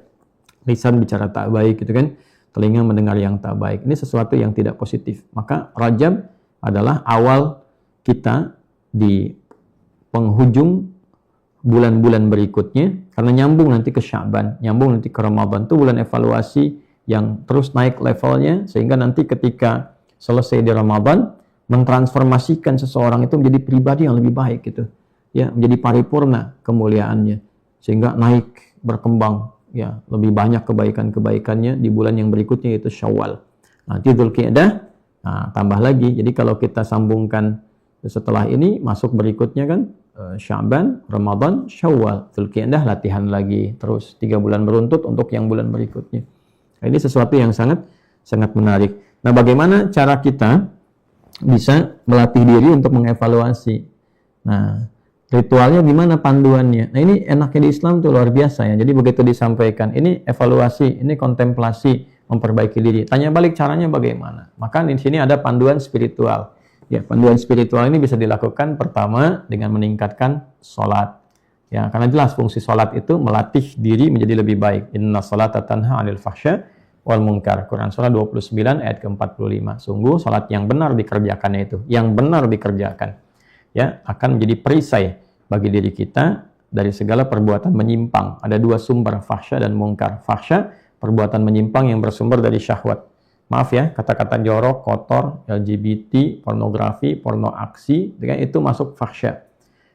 Lisan bicara tak baik gitu kan, telinga mendengar yang tak baik. Ini sesuatu yang tidak positif. Maka Rajab adalah awal kita di penghujung bulan-bulan berikutnya, karena nyambung nanti ke Sya'ban, nyambung nanti ke Ramadan. Itu bulan evaluasi yang terus naik levelnya, sehingga nanti ketika selesai di Ramadan, mentransformasikan seseorang itu menjadi pribadi yang lebih baik gitu. Ya, menjadi paripurna kemuliaannya, sehingga naik, berkembang, ya, lebih banyak kebaikan-kebaikannya di bulan yang berikutnya, yaitu Syawal. Nanti Dzulqa'dah, tambah lagi. Jadi kalau kita sambungkan setelah ini, masuk berikutnya kan Sya'ban, Ramadan, Syawal, Dzulqa'dah, latihan lagi terus 3 bulan beruntut untuk yang bulan berikutnya. Nah, ini sesuatu yang sangat menarik. Nah, bagaimana cara kita bisa melatih diri untuk mengevaluasi? Nah, ritualnya gimana, panduannya? Nah, ini enaknya di Islam tuh luar biasa ya. Jadi begitu disampaikan, ini evaluasi, ini kontemplasi, memperbaiki diri. Tanya balik caranya bagaimana? Maka di sini ada panduan spiritual. Ya, panduan spiritual ini bisa dilakukan pertama dengan meningkatkan sholat. Ya, karena jelas fungsi sholat itu melatih diri menjadi lebih baik. Inna sholata tanha 'anil fahsya wal munkar. Quran surah 29 ayat ke-45. Sungguh sholat yang benar dikerjakannya itu, yang benar dikerjakan, ya, akan menjadi perisai bagi diri kita dari segala perbuatan menyimpang. Ada 2 sumber, fahsya dan munkar. Fahsya, perbuatan menyimpang yang bersumber dari syahwat. Maaf ya, kata-kata jorok, kotor, LGBT, pornografi, porno aksi, itu masuk fahsya.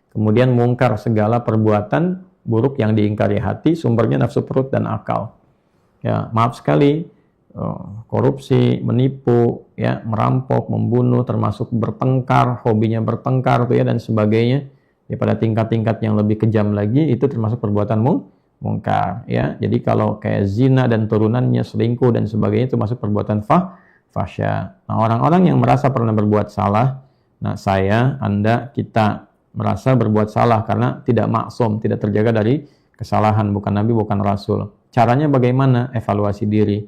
Kemudian mungkar, segala perbuatan buruk yang diingkari hati, sumbernya nafsu perut dan akal. Ya, maaf sekali, korupsi, menipu, ya, merampok, membunuh, termasuk bertengkar, hobinya bertengkar tuh ya, dan sebagainya. Ya, pada tingkat-tingkat yang lebih kejam lagi, itu termasuk perbuatan mungkar, ya. Jadi kalau kayak zina dan turunannya, selingkuh dan sebagainya, itu masuk perbuatan fahsya. Nah, orang-orang yang merasa pernah berbuat salah, nah saya, Anda, kita merasa berbuat salah karena tidak maksum, tidak terjaga dari kesalahan, bukan Nabi, bukan Rasul. Caranya bagaimana? Evaluasi diri.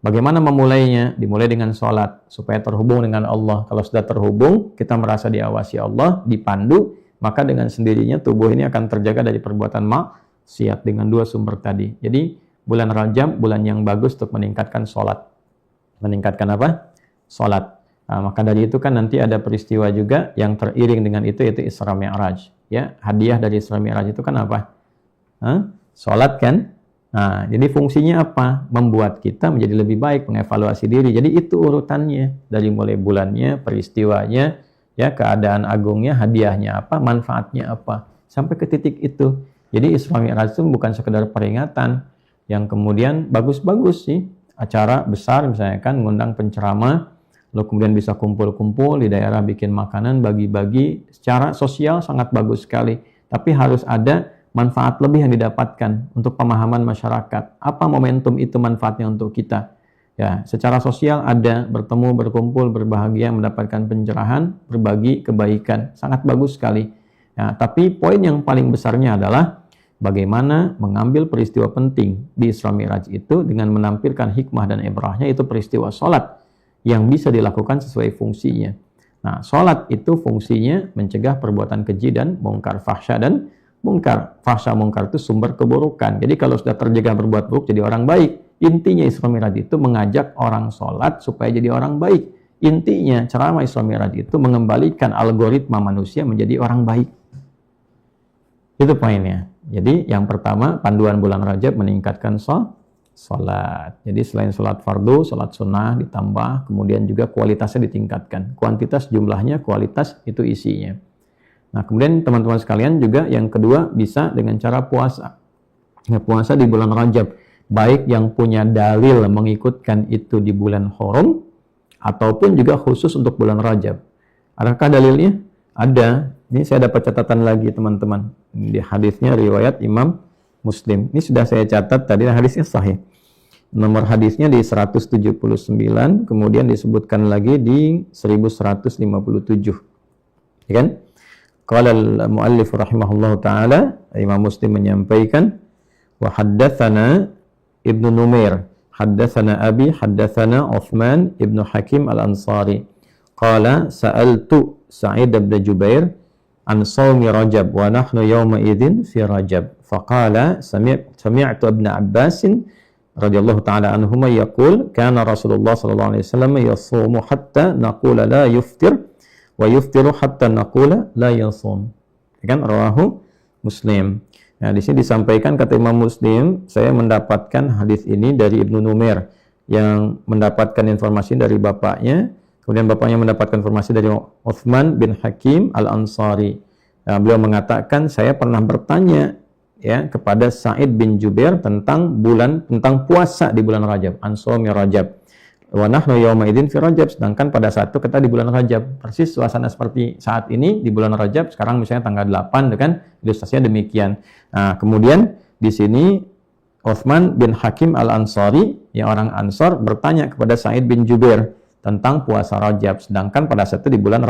Bagaimana memulainya? Dimulai dengan sholat, supaya terhubung dengan Allah. Kalau sudah terhubung, kita merasa diawasi Allah, dipandu, maka dengan sendirinya tubuh ini akan terjaga dari perbuatan maksiat dengan 2 sumber tadi. Jadi bulan Rajab bulan yang bagus untuk meningkatkan sholat. Meningkatkan apa? Sholat. Nah, maka dari itu kan nanti ada peristiwa juga yang teriring dengan itu, yaitu Isra Mi'raj. Ya, hadiah dari Isra Mi'raj itu kan apa? Sholat kan? Nah, jadi fungsinya apa? Membuat kita menjadi lebih baik, mengevaluasi diri. Jadi itu urutannya, dari mulai bulannya, peristiwanya, ya, keadaan agungnya, hadiahnya apa, manfaatnya apa, sampai ke titik itu. Jadi Isra Mi'raj itu bukan sekedar peringatan yang kemudian bagus-bagus sih, acara besar misalnya kan, ngundang penceramah, lalu kemudian bisa kumpul-kumpul di daerah, bikin makanan, bagi-bagi, secara sosial sangat bagus sekali. Tapi harus ada manfaat lebih yang didapatkan untuk pemahaman masyarakat. Apa momentum itu manfaatnya untuk kita? Ya, secara sosial ada, bertemu, berkumpul, berbahagia, mendapatkan pencerahan, berbagi kebaikan. Sangat bagus sekali. Ya, tapi poin yang paling besarnya adalah bagaimana mengambil peristiwa penting di Isra Mi'raj itu dengan menampilkan hikmah dan ibrahnya, itu peristiwa sholat yang bisa dilakukan sesuai fungsinya. Nah, sholat itu fungsinya mencegah perbuatan keji dan mungkar, fahsya dan mungkar. Fahsya mungkar itu sumber keburukan. Jadi kalau sudah terjaga berbuat buruk, jadi orang baik. Intinya Isra Mi'raj itu mengajak orang sholat supaya jadi orang baik. Intinya ceramah Isra Mi'raj itu mengembalikan algoritma manusia menjadi orang baik. Itu poinnya. Jadi yang pertama, panduan bulan Rajab meningkatkan sholat. Jadi selain sholat fardu, sholat sunnah ditambah, kemudian juga kualitasnya ditingkatkan. Kuantitas jumlahnya, kualitas itu isinya. Nah, kemudian teman-teman sekalian juga yang kedua bisa dengan cara puasa. Ya, puasa di bulan Rajab. baik yang punya dalil mengikutkan itu di bulan Haram ataupun juga khusus untuk bulan Rajab. Adakah dalilnya? Ada. Ini saya dapat catatan lagi teman-teman. Di hadisnya riwayat Imam Muslim. Ini sudah saya catat tadi, hadisnya sahih. Nomor hadisnya di 179, kemudian disebutkan lagi di 1157. Ya kan? Qala al-muallif rahimahullahu taala, Imam Muslim menyampaikan, wa haddatsana Ibnu Numair, haddatsana Abi, haddatsana Uthman Ibnu Hakim Al-Ansari. Qala sa'altu Sa'id bin Jubair an shaumi Rajab wa nahnu yawma idzin fi Rajab. Faqala sami'tu Ibn Abbas radhiyallahu ta'ala anhuma yaqul kana Rasulullah sallallahu alaihi wasallam yasumu hatta naqula la yuftir wa yuftiru hatta naqula la yasum. Kan rawahu Muslim. Nah, di sini disampaikan kata Imam Muslim, saya mendapatkan hadis ini dari Ibnu Numair yang mendapatkan informasi dari bapaknya, kemudian bapaknya mendapatkan informasi dari Uthman bin Hakim Al-Ansari. Nah, beliau mengatakan saya pernah bertanya ya kepada Sa'id bin Jubair tentang puasa di bulan Rajab, ansawmi Rajab. Wa nahnu yawma idzin fi Rajab, sedangkan pada saat itu kita di bulan Rajab. Persis suasana seperti saat ini di bulan Rajab, sekarang misalnya tanggal 8 kan, ilustrasinya demikian. Nah, kemudian di sini Uthman bin Hakim Al-Ansari, yang orang Ansar, bertanya kepada Sa'id bin Jubair tentang puasa Rajab, sedangkan pada saat itu di bulan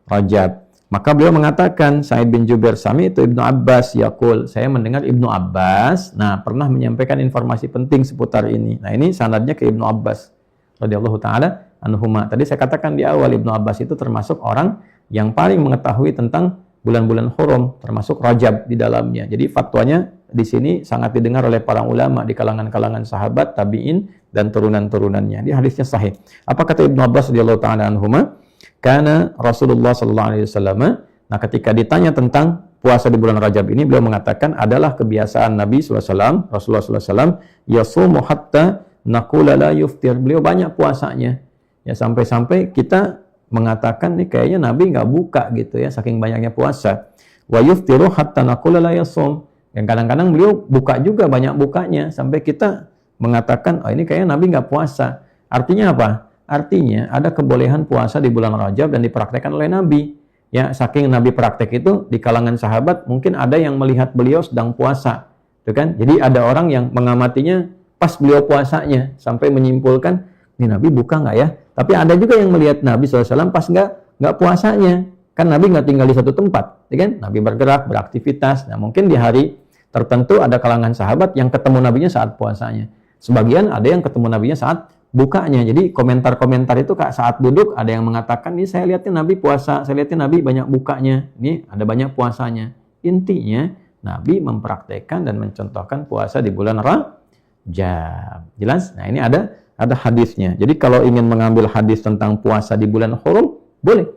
Rajab. Maka beliau mengatakan, Sa'id bin Jubair, sami itu Ibnu Abbas yaqul, saya mendengar Ibnu Abbas pernah menyampaikan informasi penting seputar ini. Nah, ini sanadnya ke Ibnu Abbas radhiyallahu taala anhuma. Tadi saya katakan di awal, Ibnu Abbas itu termasuk orang yang paling mengetahui tentang bulan-bulan Haram, termasuk Rajab di dalamnya. Jadi fatwanya di sini sangat didengar oleh para ulama di kalangan-kalangan sahabat, tabi'in dan turunan-turunannya. Di hadisnya sahih. Apa kata Ibnu Abbas radhiyallahu taala anhuma? Karena Rasulullah sallallahu alaihi wasallam, nah ketika ditanya tentang puasa di bulan Rajab ini, beliau mengatakan adalah kebiasaan Nabi SAW, Rasulullah SAW, yasumu hatta naqula la yuftir. Beliau banyak puasanya. Ya sampai-sampai kita mengatakan nih kayaknya Nabi nggak buka gitu ya, saking banyaknya puasa. Wa yuftiru hatta naqula la yasum. Yang kadang-kadang beliau buka juga, banyak bukanya sampai kita mengatakan, oh ini kayaknya Nabi nggak puasa. Artinya apa? Artinya ada kebolehan puasa di bulan Rajab dan dipraktekkan oleh Nabi. Ya, saking Nabi praktek itu di kalangan sahabat mungkin ada yang melihat beliau sedang puasa, gitu kan? Jadi ada orang yang mengamatinya pas beliau puasanya sampai menyimpulkan, ini Nabi buka nggak ya? Tapi ada juga yang melihat Nabi SAW pas nggak puasanya. Kan Nabi nggak tinggal di satu tempat, ya kan? Nabi bergerak, beraktivitas. Nah mungkin di hari tertentu ada kalangan sahabat yang ketemu Nabinya saat puasanya. Sebagian ada yang ketemu Nabinya saat bukanya. Jadi komentar-komentar itu saat duduk ada yang mengatakan, ini saya lihatnya Nabi puasa, saya lihatnya Nabi banyak bukanya, ini ada banyak puasanya. Intinya Nabi mempraktekkan dan mencontohkan puasa di bulan Rajab. Jelas? Nah, ini ada hadisnya. Jadi kalau ingin mengambil hadis tentang puasa di bulan Haram, boleh.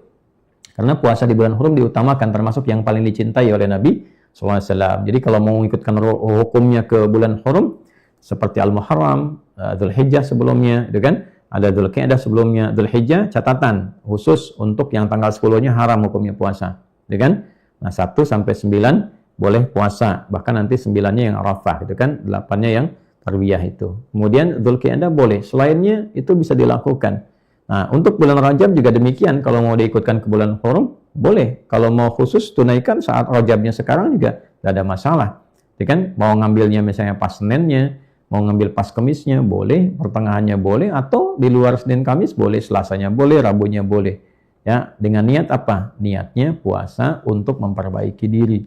Karena puasa di bulan Haram diutamakan, termasuk yang paling dicintai oleh Nabi SAW. Jadi kalau mau mengikutkan hukumnya ke bulan Haram, seperti Al-Muharram, Dzulhijjah sebelumnya, itu kan? Ada Dzulqa'dah sebelumnya, Dzulhijjah catatan khusus untuk yang tanggal 10-nya haram hukumnya puasa, itu kan? Nah, 1 sampai 9 boleh puasa, bahkan nanti 9-nya yang Arafah, itu kan? 8-nya yang Tarwiyah itu. Kemudian Dzulqa'dah boleh, selainnya itu bisa dilakukan. Nah, untuk bulan Rajab juga demikian, kalau mau diikutkan ke bulan Haram, boleh. Kalau mau khusus tunaikan saat Rajabnya sekarang juga tidak ada masalah. Itu kan? Mau ngambilnya misalnya pas Seninnya, mau ngambil pas Kemisnya, boleh, pertengahannya boleh, atau di luar Senin Kamis boleh, Selasanya boleh, Rabunya boleh. Ya, dengan niat apa? Niatnya puasa untuk memperbaiki diri.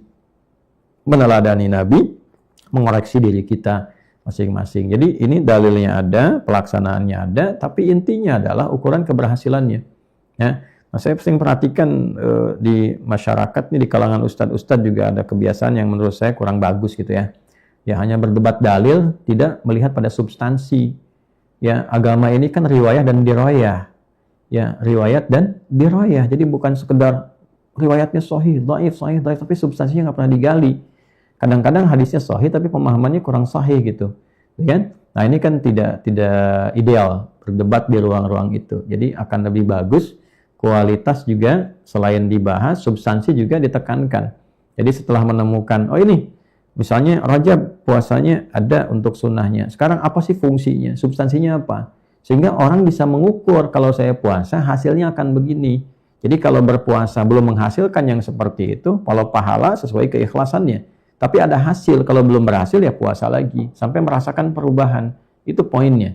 Meneladani Nabi, mengoreksi diri kita masing-masing. Jadi ini dalilnya ada, pelaksanaannya ada, tapi intinya adalah ukuran keberhasilannya. Ya, nah, saya sering perhatikan di masyarakat nih, di kalangan ustadz-ustadz juga ada kebiasaan yang menurut saya kurang bagus gitu ya. Ya hanya berdebat dalil, tidak melihat pada substansi. Ya, agama ini kan riwayah dan dirayah. Ya, riwayat dan dirayah. Jadi bukan sekedar riwayatnya sahih, dhaif, tapi substansinya nggak pernah digali. Kadang-kadang hadisnya sahih tapi pemahamannya kurang sahih gitu, kan? Nah, ini kan tidak ideal berdebat di ruang-ruang itu. Jadi akan lebih bagus kualitas juga selain dibahas, substansi juga ditekankan. Jadi setelah menemukan, oh ini Misalnya Rajab puasanya ada untuk sunnahnya. Sekarang apa sih fungsinya? Substansinya apa? Sehingga orang bisa mengukur kalau saya puasa hasilnya akan begini. Jadi kalau berpuasa belum menghasilkan yang seperti itu, kalau pahala sesuai keikhlasannya. Tapi ada hasil, kalau belum berhasil ya puasa lagi. Sampai merasakan perubahan. Itu poinnya.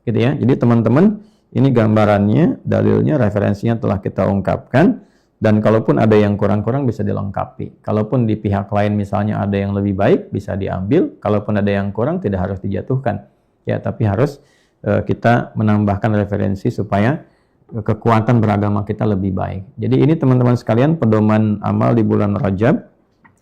Gitu ya. Jadi teman-teman, ini gambarannya, dalilnya, referensinya telah kita ungkapkan. Dan kalaupun ada yang kurang-kurang bisa dilengkapi. Kalaupun di pihak lain misalnya ada yang lebih baik, bisa diambil. Kalaupun ada yang kurang, tidak harus dijatuhkan. Ya, tapi harus kita menambahkan referensi supaya kekuatan beragama kita lebih baik. Jadi ini teman-teman sekalian, pedoman amal di bulan Rajab,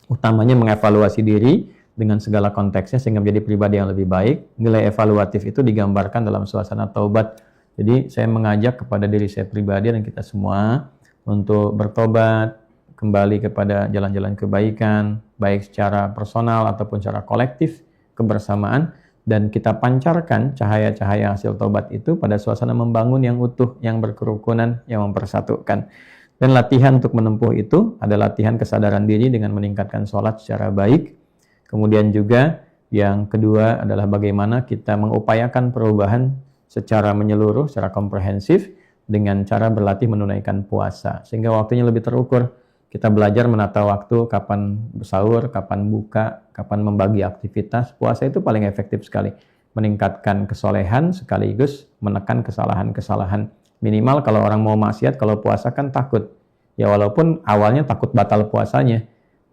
utamanya mengevaluasi diri dengan segala konteksnya sehingga menjadi pribadi yang lebih baik. Nilai evaluatif itu digambarkan dalam suasana taubat. Jadi saya mengajak kepada diri saya pribadi dan kita semua untuk bertobat, kembali kepada jalan-jalan kebaikan, baik secara personal ataupun secara kolektif, kebersamaan, dan kita pancarkan cahaya-cahaya hasil taubat itu pada suasana membangun yang utuh, yang berkerukunan, yang mempersatukan. Dan latihan untuk menempuh itu adalah latihan kesadaran diri dengan meningkatkan sholat secara baik. Kemudian juga yang kedua adalah bagaimana kita mengupayakan perubahan secara menyeluruh, secara komprehensif, dengan cara berlatih menunaikan puasa. Sehingga waktunya lebih terukur. Kita belajar menata waktu, kapan sahur, kapan buka, kapan membagi aktivitas. Puasa itu paling efektif sekali. Meningkatkan kesolehan sekaligus menekan kesalahan-kesalahan. Minimal kalau orang mau maksiat, kalau puasa kan takut. Ya walaupun awalnya takut batal puasanya.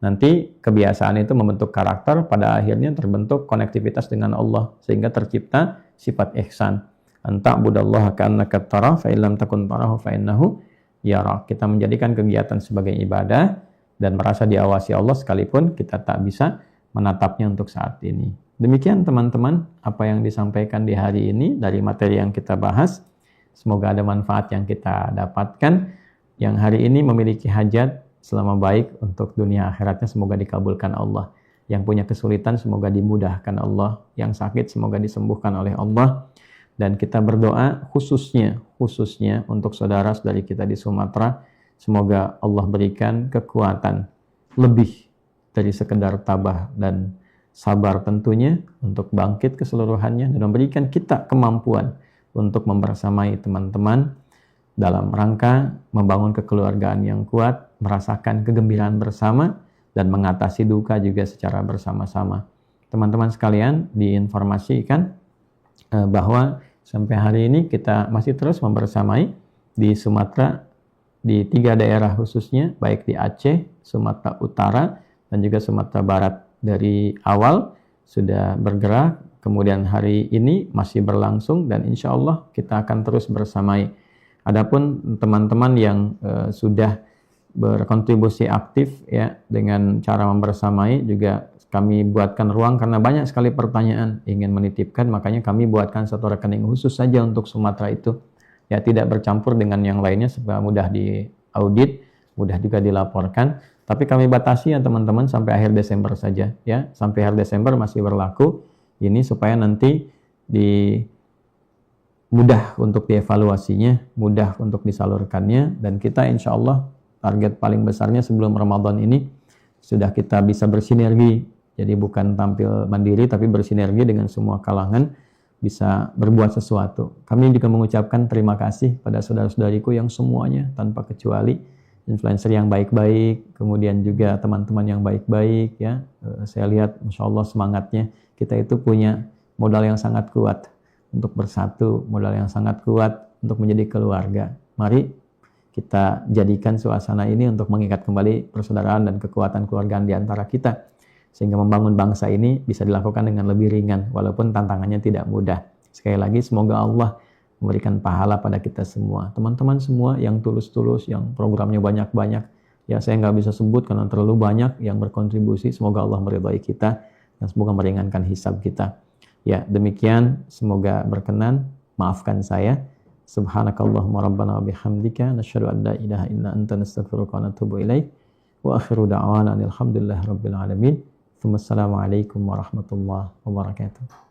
Nanti kebiasaan itu membentuk karakter, pada akhirnya terbentuk konektivitas dengan Allah. Sehingga tercipta sifat ihsan. Anta'budallaha ka'annaka tarah fa illam takun tarahu fa innahu yara. Kita menjadikan kegiatan sebagai ibadah dan merasa diawasi Allah sekalipun kita tak bisa menatapnya untuk saat ini. Demikian teman-teman apa yang disampaikan di hari ini dari materi yang kita bahas. Semoga ada manfaat yang kita dapatkan. Yang hari ini memiliki hajat selama baik untuk dunia akhiratnya semoga dikabulkan Allah. Yang punya kesulitan semoga dimudahkan Allah. Yang sakit semoga disembuhkan oleh Allah. Dan kita berdoa khususnya untuk saudara-saudari kita di Sumatera, semoga Allah berikan kekuatan lebih dari sekedar tabah dan sabar tentunya untuk bangkit keseluruhannya dan memberikan kita kemampuan untuk membersamai teman-teman dalam rangka membangun kekeluargaan yang kuat, merasakan kegembiraan bersama dan mengatasi duka juga secara bersama-sama. Teman-teman sekalian, diinformasikan bahwa sampai hari ini kita masih terus membersamai di Sumatera, di 3 daerah khususnya, baik di Aceh, Sumatera Utara, dan juga Sumatera Barat. Dari awal sudah bergerak, kemudian hari ini masih berlangsung, dan insya Allah kita akan terus bersamai. Adapun teman-teman yang sudah berkontribusi aktif ya dengan cara membersamai juga kami buatkan ruang karena banyak sekali pertanyaan ingin menitipkan, makanya kami buatkan satu rekening khusus saja untuk Sumatera itu. Ya tidak bercampur dengan yang lainnya supaya mudah diaudit, mudah juga dilaporkan. Tapi kami batasi ya teman-teman sampai akhir Desember saja ya. Sampai akhir Desember masih berlaku. Ini supaya nanti mudah untuk dievaluasinya, mudah untuk disalurkannya, dan kita insya Allah target paling besarnya sebelum Ramadan ini sudah kita bisa bersinergi. Jadi bukan tampil mandiri tapi bersinergi dengan semua kalangan bisa berbuat sesuatu. Kami juga mengucapkan terima kasih pada saudara-saudariku yang semuanya tanpa kecuali influencer yang baik-baik, kemudian juga teman-teman yang baik-baik ya. Saya lihat Masya Allah semangatnya. Kita itu punya modal yang sangat kuat untuk bersatu, modal yang sangat kuat untuk menjadi keluarga. Mari kita jadikan suasana ini untuk mengikat kembali persaudaraan dan kekuatan keluargaan di antara kita. Sehingga membangun bangsa ini bisa dilakukan dengan lebih ringan, walaupun tantangannya tidak mudah. Sekali lagi, semoga Allah memberikan pahala pada kita semua. Teman-teman semua yang tulus-tulus, yang programnya banyak-banyak, ya saya nggak bisa sebut karena terlalu banyak yang berkontribusi. Semoga Allah meridai kita dan semoga meringankan hisab kita. Ya, demikian. Semoga berkenan. Maafkan saya. Subhanakallahumma rabbana wa bihamdika nasyhadu an la ilaha illa anta nastaghfiruka wa natubu ilaik. Wa akhiru da'wana alhamdulillahi rabbil alamin. Wassalamualaikum warahmatullahi wabarakatuh.